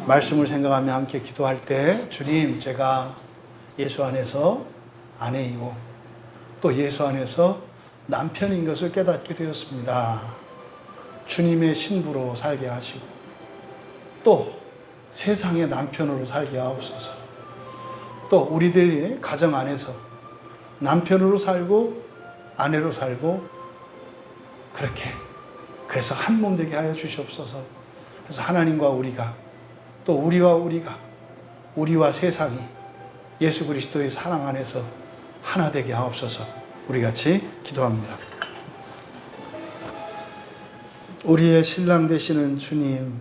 A: 말씀을 생각하며 함께 기도할 때 주님, 제가 예수 안에서 아내이고 또 예수 안에서 남편인 것을 깨닫게 되었습니다. 주님의 신부로 살게 하시고 또 세상의 남편으로 살게 하옵소서. 또 우리들이 가정 안에서 남편으로 살고 아내로 살고 그렇게 그래서 한 몸 되게 하여 주시옵소서. 그래서 하나님과 우리가 또 우리와 세상이 예수 그리스도의 사랑 안에서 하나 되게 하옵소서. 우리 같이 기도합니다. 우리의 신랑 되시는 주님,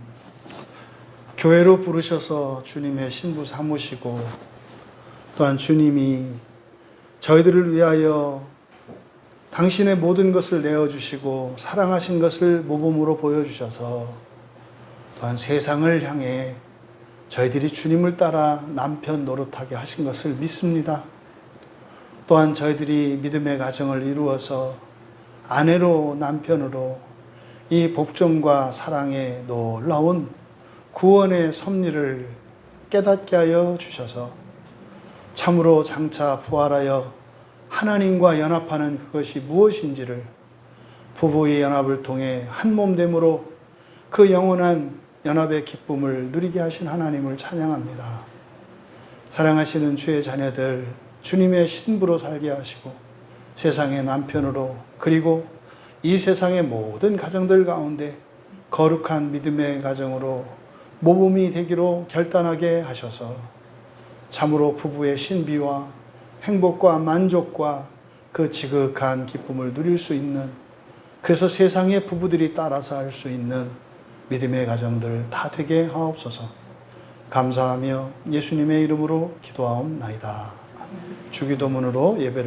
A: 교회로 부르셔서 주님의 신부 삼으시고 또한 주님이 저희들을 위하여 당신의 모든 것을 내어주시고 사랑하신 것을 모범으로 보여주셔서 또한 세상을 향해 저희들이 주님을 따라 남편 노릇하게 하신 것을 믿습니다. 또한 저희들이 믿음의 가정을 이루어서 아내로 남편으로 이 복종과 사랑의 놀라운 구원의 섭리를 깨닫게 하여 주셔서 참으로 장차 부활하여 하나님과 연합하는 그것이 무엇인지를 부부의 연합을 통해 한 몸됨으로 그 영원한 연합의 기쁨을 누리게 하신 하나님을 찬양합니다. 사랑하시는 주의 자녀들 주님의 신부로 살게 하시고 세상의 남편으로 그리고 이 세상의 모든 가정들 가운데 거룩한 믿음의 가정으로 모범이 되기로 결단하게 하셔서 참으로 부부의 신비와 행복과 만족과 그 지극한 기쁨을 누릴 수 있는, 그래서 세상의 부부들이 따라서 할 수 있는 믿음의 가정들 다 되게 하옵소서. 감사하며 예수님의 이름으로 기도하옵나이다. 주기도문으로 예배를